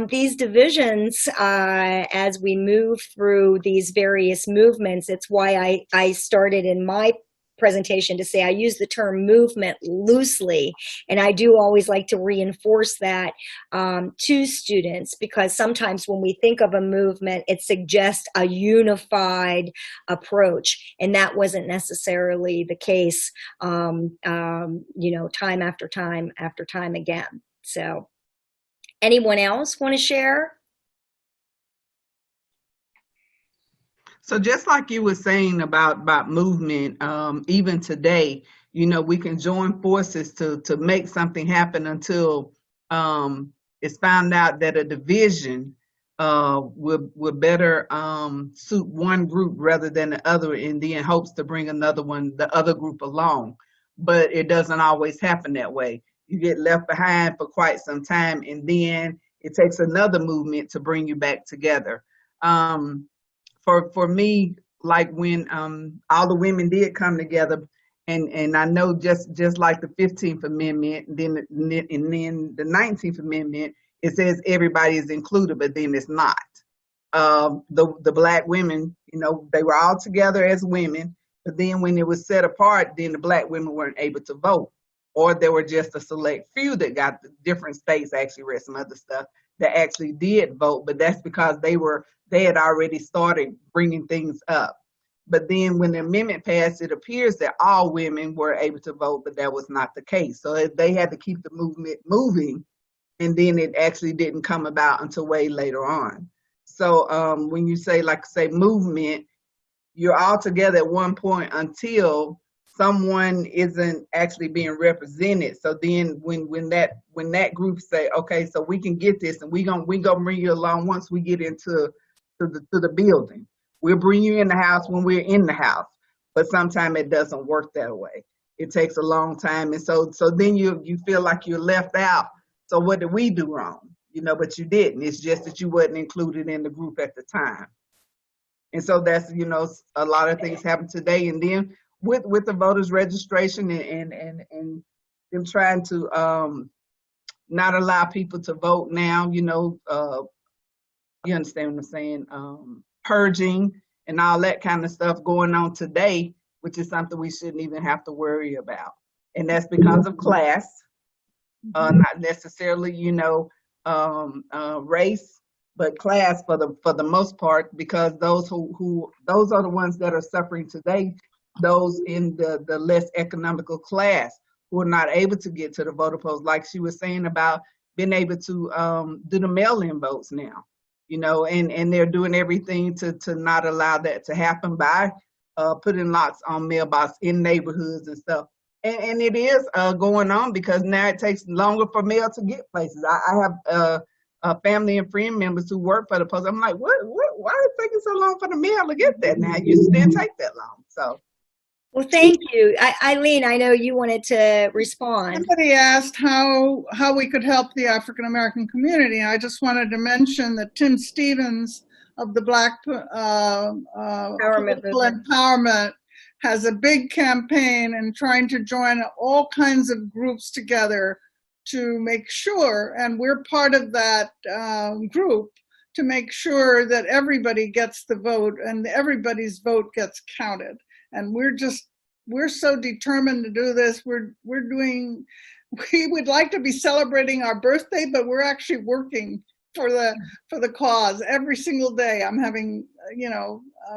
these divisions, as we move through these various movements, it's why I started in my presentation to say I use the term movement loosely, and I do always like to reinforce that to students, because sometimes when we think of a movement, it suggests a unified approach, and that wasn't necessarily the case, time after time after time again. So, anyone else want to share? So just like you were saying about movement, even today, we can join forces to make something happen until it's found out that a division would better suit one group rather than the other, and then hopes to bring the other group along. But it doesn't always happen that way. You get left behind for quite some time, and then it takes another movement to bring you back together. For me, like when all the women did come together, and I know just like the 15th Amendment, and then the 19th Amendment, it says everybody is included, but then it's not. The Black women, they were all together as women, but then when it was set apart, then the Black women weren't able to vote, or there were just a select few that got the different states actually read some other stuff that actually did vote, but that's because they had already started bringing things up. But then when the amendment passed, it appears that all women were able to vote, but that was not the case. So they had to keep the movement moving, and then it actually didn't come about until way later on. So when you say movement, you're all together at one point until someone isn't actually being represented. So then when that group say, okay, so we can get this, and we gonna bring you along once we get into the building. We'll bring you in the house when we're in the house. But sometimes it doesn't work that way. It takes a long time, and so then you feel like you're left out. So what did we do wrong? But you didn't. It's just that you wasn't included in the group at the time. And so that's a lot of things happen today. And then with the voters registration and them trying to not allow people to vote now, you understand what I'm saying, purging and all that kind of stuff going on today, which is something we shouldn't even have to worry about. And that's because of class, not necessarily, race, but class for the most part, because those those are the ones that are suffering today, those in the less economical class who are not able to get to the voter polls, like she was saying about being able to do the mail-in votes now, you know, and they're doing everything to not allow that to happen by putting locks on mailbox in neighborhoods and stuff. And it is going on because now it takes longer for mail to get places. I have family and friend members who work for the post. I'm like, why is it taking so long for the mail to get there now? It used to didn't take that long. So. Well, thank you. Eileen, I know you wanted to respond. Somebody asked how we could help the African American community. I just wanted to mention that Tim Stevens of the Black Political Empowerment has a big campaign and trying to join all kinds of groups together to make sure, and we're part of that group, to make sure that everybody gets the vote and everybody's vote gets counted. And we're so determined to do this. We would like to be celebrating our birthday, but we're actually working for the cause every single day. I'm having,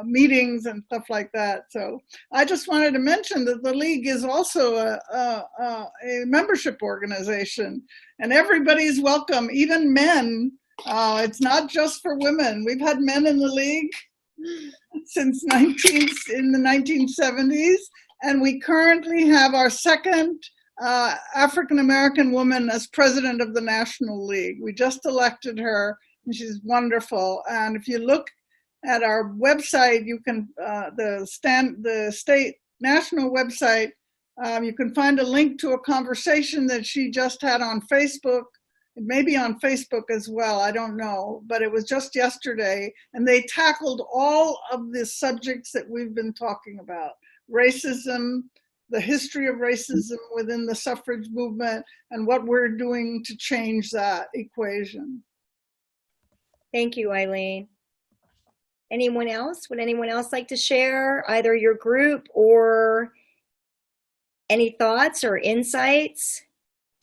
meetings and stuff like that. So I just wanted to mention that the League is also a membership organization, and everybody's welcome, even men. It's not just for women. We've had men in the League since in the 1970s, and we currently have our second African-American woman as president of the National League. We just elected her, and she's wonderful. And if you look at our website, you can, the state national website, you can find a link to a conversation that she just had on Facebook. It may be on Facebook as well, I don't know, but it was just yesterday, and they tackled all of the subjects that we've been talking about: racism, the history of racism within the suffrage movement, and what we're doing to change that equation. Thank you, Eileen. Anyone else? Would anyone else like to share either your group or any thoughts or insights?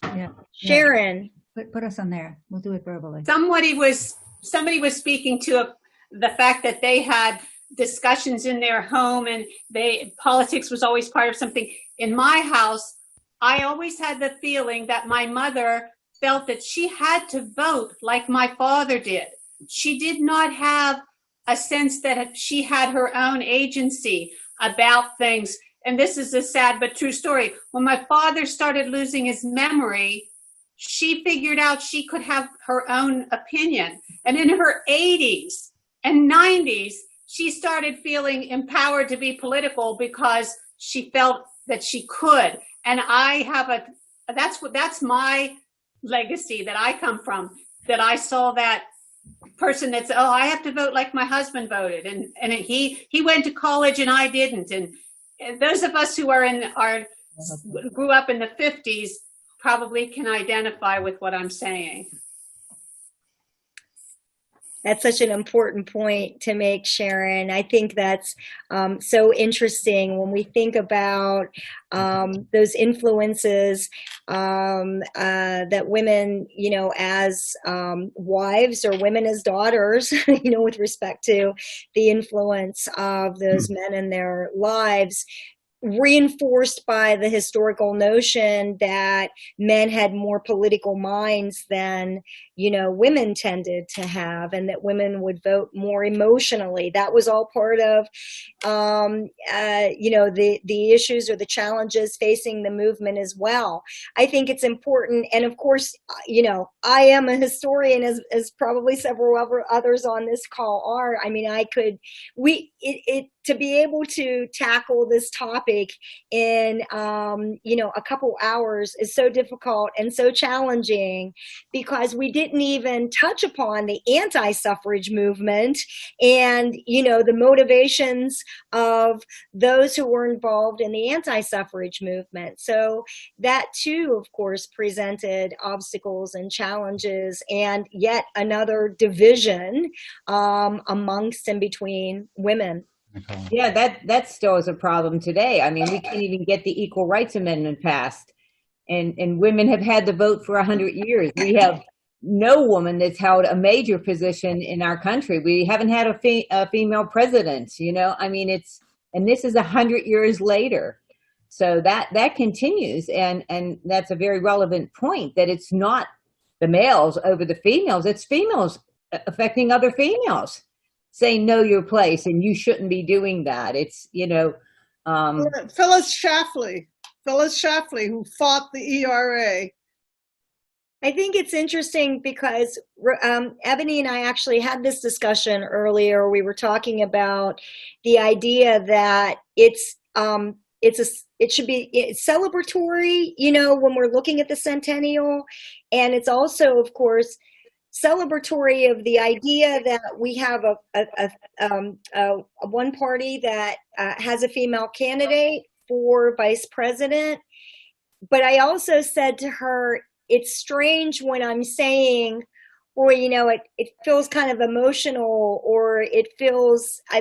Yeah. Sharon. Put us on there. We'll do it verbally. Somebody was speaking to the fact that they had discussions in their home and politics was always part of something. In my house, I always had the feeling that my mother felt that she had to vote like my father did. She did not have a sense that she had her own agency about things. And this is a sad but true story. When my father started losing his memory, she figured out she could have her own opinion. And in her 80s and 90s, she started feeling empowered to be political because she felt that she could. And that's my legacy that I come from, that I saw that person that's, I have to vote like my husband voted. And he went to college and I didn't. And those of us who grew up in the 50s probably can identify with what I'm saying. That's such an important point to make, Sharon. I think that's so interesting when we think about those influences that women, as wives or women as daughters, with respect to the influence of those men in their lives, reinforced by the historical notion that men had more political minds than, women tended to have, and that women would vote more emotionally. That was all part of, the issues or the challenges facing the movement as well. I think it's important. And of course, I am a historian, as probably several others on this call are. I mean, to be able to tackle this topic in, a couple hours is so difficult and so challenging because we didn't even touch upon the anti-suffrage movement and, the motivations of those who were involved in the anti-suffrage movement. So that too, of course, presented obstacles and challenges and yet another division amongst and between women. Yeah, that still is a problem today. I mean, we can't even get the Equal Rights Amendment passed, and women have had the vote for 100 years. We have no woman that's held a major position in our country. We haven't had a female president. I mean, and this is 100 years later. So that continues, and that's a very relevant point, that it's not the males over the females, it's females affecting other females, saying know your place and you shouldn't be doing that. It's, Phyllis Schlafly, who fought the ERA. I think it's interesting because Ebony and I actually had this discussion earlier. We were talking about the idea that it should be celebratory, when we're looking at the centennial, and it's also, of course, celebratory of the idea that we have a one party that has a female candidate for vice president. But I also said to her, it's strange when I'm saying, or, it feels kind of emotional, or it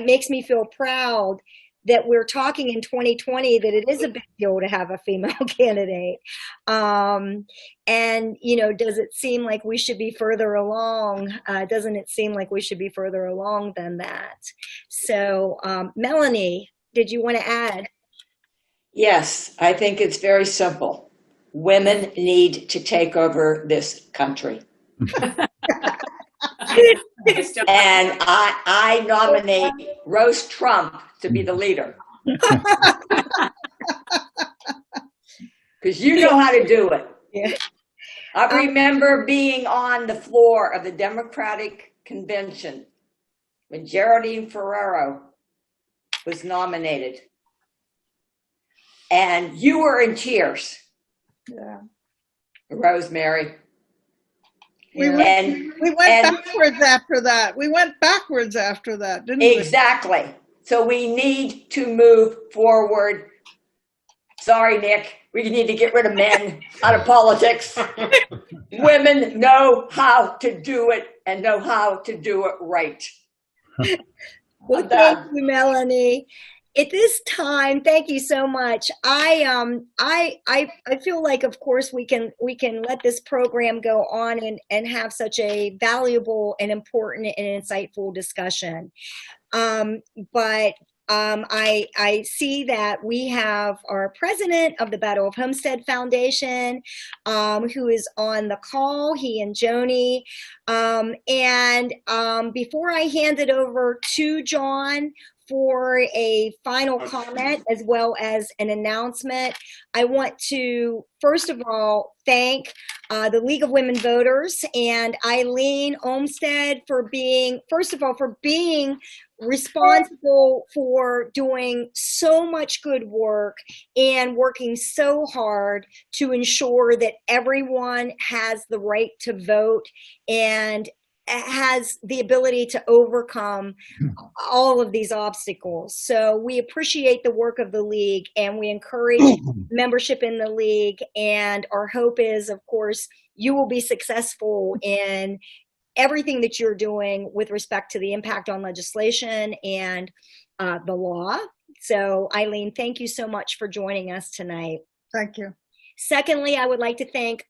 makes me feel proud that we're talking in 2020 that it is a big deal to have a female candidate. And, does it seem like we should be further along? Doesn't it seem like we should be further along than that? So, Melanie, did you want to add? Yes, I think it's very simple. Women need to take over this country. And I nominate Rose Trump to be the leader. Because you know how to do it. Yeah. I remember being on the floor of the Democratic Convention when Geraldine Ferraro was nominated. And you were in tears. Yeah. Rosemary. We went backwards after that. We went backwards after that, didn't we? Exactly. So we need to move forward. Sorry, Nick. We need to get rid of men out of politics. Women know how to do it and know how to do it right. Well, thank you, Melanie. At this time, thank you so much. I feel like, of course, we can let this program go on and have such a valuable and important and insightful discussion. But I see that we have our president of the Battle of Homestead Foundation, who is on the call, he and Joni. And before I hand it over to John for a final comment as well as an announcement, I want to first of all thank the League of Women Voters and Eileen Olmsted for being responsible for doing so much good work and working so hard to ensure that everyone has the right to vote and has the ability to overcome all of these obstacles. So we appreciate the work of the League, and we encourage membership in the League. And our hope is, of course, you will be successful in everything that you're doing with respect to the impact on legislation and the law. So Eileen, thank you so much for joining us tonight. Thank you. Secondly, I would like to thank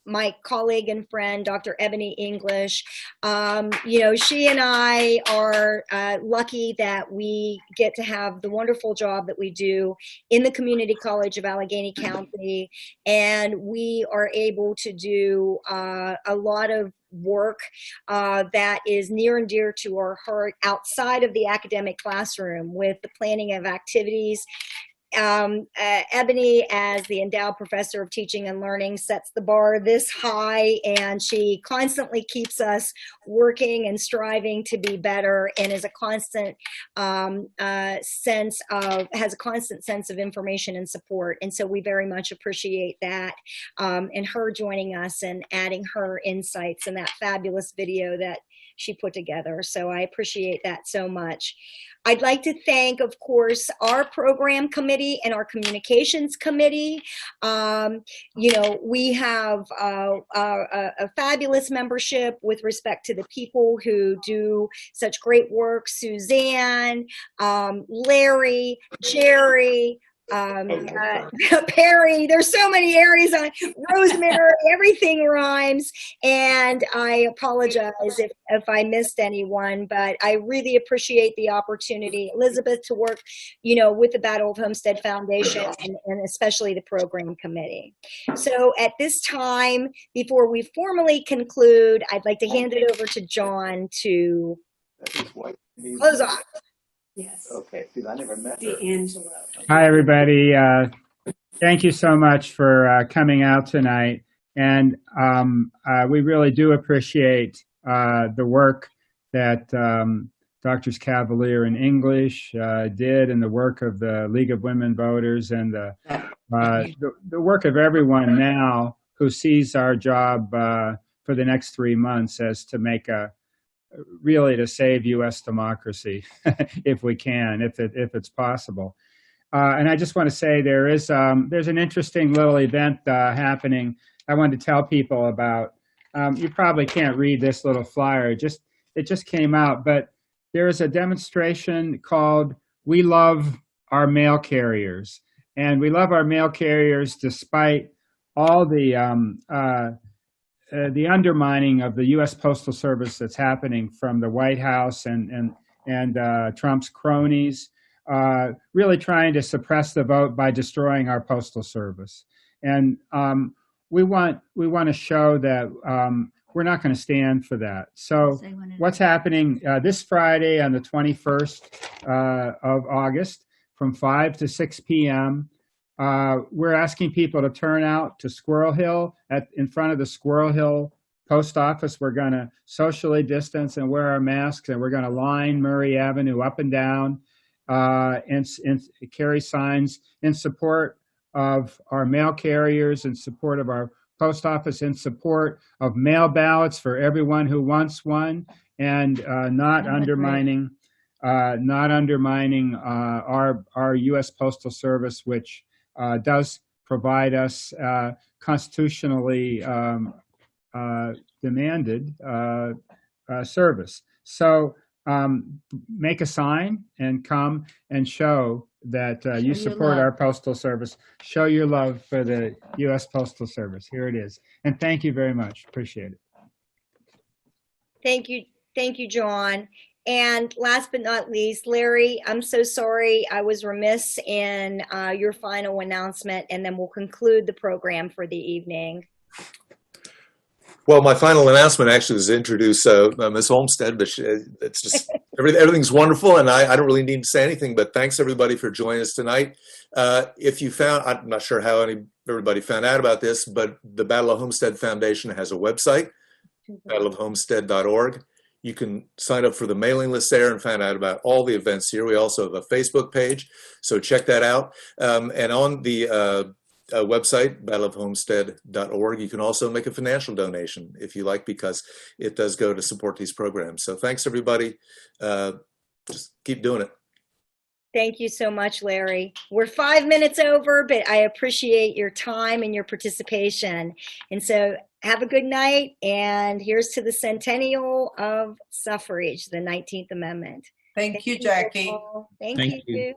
my colleague and friend, Dr. Ebony English. She and I are lucky that we get to have the wonderful job that we do in the Community College of Allegheny County, and we are able to do a lot of work that is near and dear to our heart outside of the academic classroom with the planning of activities. Ebony, as the endowed professor of teaching and learning, sets the bar this high, and she constantly keeps us working and striving to be better, and is a constant sense of information and support. And so we very much appreciate that, and her joining us and adding her insights in that fabulous video that she put together. So I appreciate that so much. I'd like to thank, of course, our program committee and our communications committee. We have a fabulous membership with respect to the people who do such great work: Suzanne, Larry, Jerry, Perry, there's so many areas on Rosemary, everything rhymes. And I apologize if I missed anyone, but I really appreciate the opportunity, Elizabeth, to work, with the Battle of Homestead Foundation and especially the program committee. So at this time, before we formally conclude, I'd like to hand it over to John to close off. Yes. Okay, because I never met her. D'Angelo. Hi, everybody. Thank you so much for coming out tonight. And we really do appreciate the work that Drs. Cavalier and English did, and the work of the League of Women Voters, and the work of everyone now who sees our job for the next 3 months as to make really to save U.S. democracy, if we can, if it's possible. And I just want to say there's an interesting little event happening I wanted to tell people about. You probably can't read this little flyer. It just came out, but there is a demonstration called "We Love Our Mail Carriers," and we love our mail carriers despite all the undermining of the U.S. Postal Service that's happening from the White House and Trump's cronies, really trying to suppress the vote by destroying our postal service. And we want to show that we're not going to stand for that. So what's happening this Friday on the 21st of August from 5 to 6 p.m., we're asking people to turn out to Squirrel Hill in front of the Squirrel Hill post office. We're going to socially distance and wear our masks, and we're going to line Murray Avenue up and down and carry signs in support of our mail carriers, in support of our post office, in support of mail ballots for everyone who wants one, and not undermining our U.S. Postal Service, which does provide us constitutionally demanded service. So make a sign and come and show that you support our Postal Service. Show your love for the U.S. Postal Service. Here it is. And thank you very much. Appreciate it. Thank you, John. And last but not least, Larry, I'm so sorry. I was remiss in your final announcement, and then we'll conclude the program for the evening. Well, my final announcement actually is to introduce Ms. Olmsted, but it's just everything's wonderful, and I don't really need to say anything, but thanks everybody for joining us tonight. If you found, I'm not sure how everybody found out about this, but the Battle of Homestead Foundation has a website, battleofhomestead.org. You can sign up for the mailing list there and find out about all the events here. We also have a Facebook page, so check that out. And on the website, battleofhomestead.org, you can also make a financial donation if you like, because it does go to support these programs. So thanks, everybody. Just keep doing it. Thank you so much, Larry. We're 5 minutes over, but I appreciate your time and your participation. And so have a good night. And here's to the centennial of suffrage, the 19th Amendment. Thank you, Jackie. Thank you.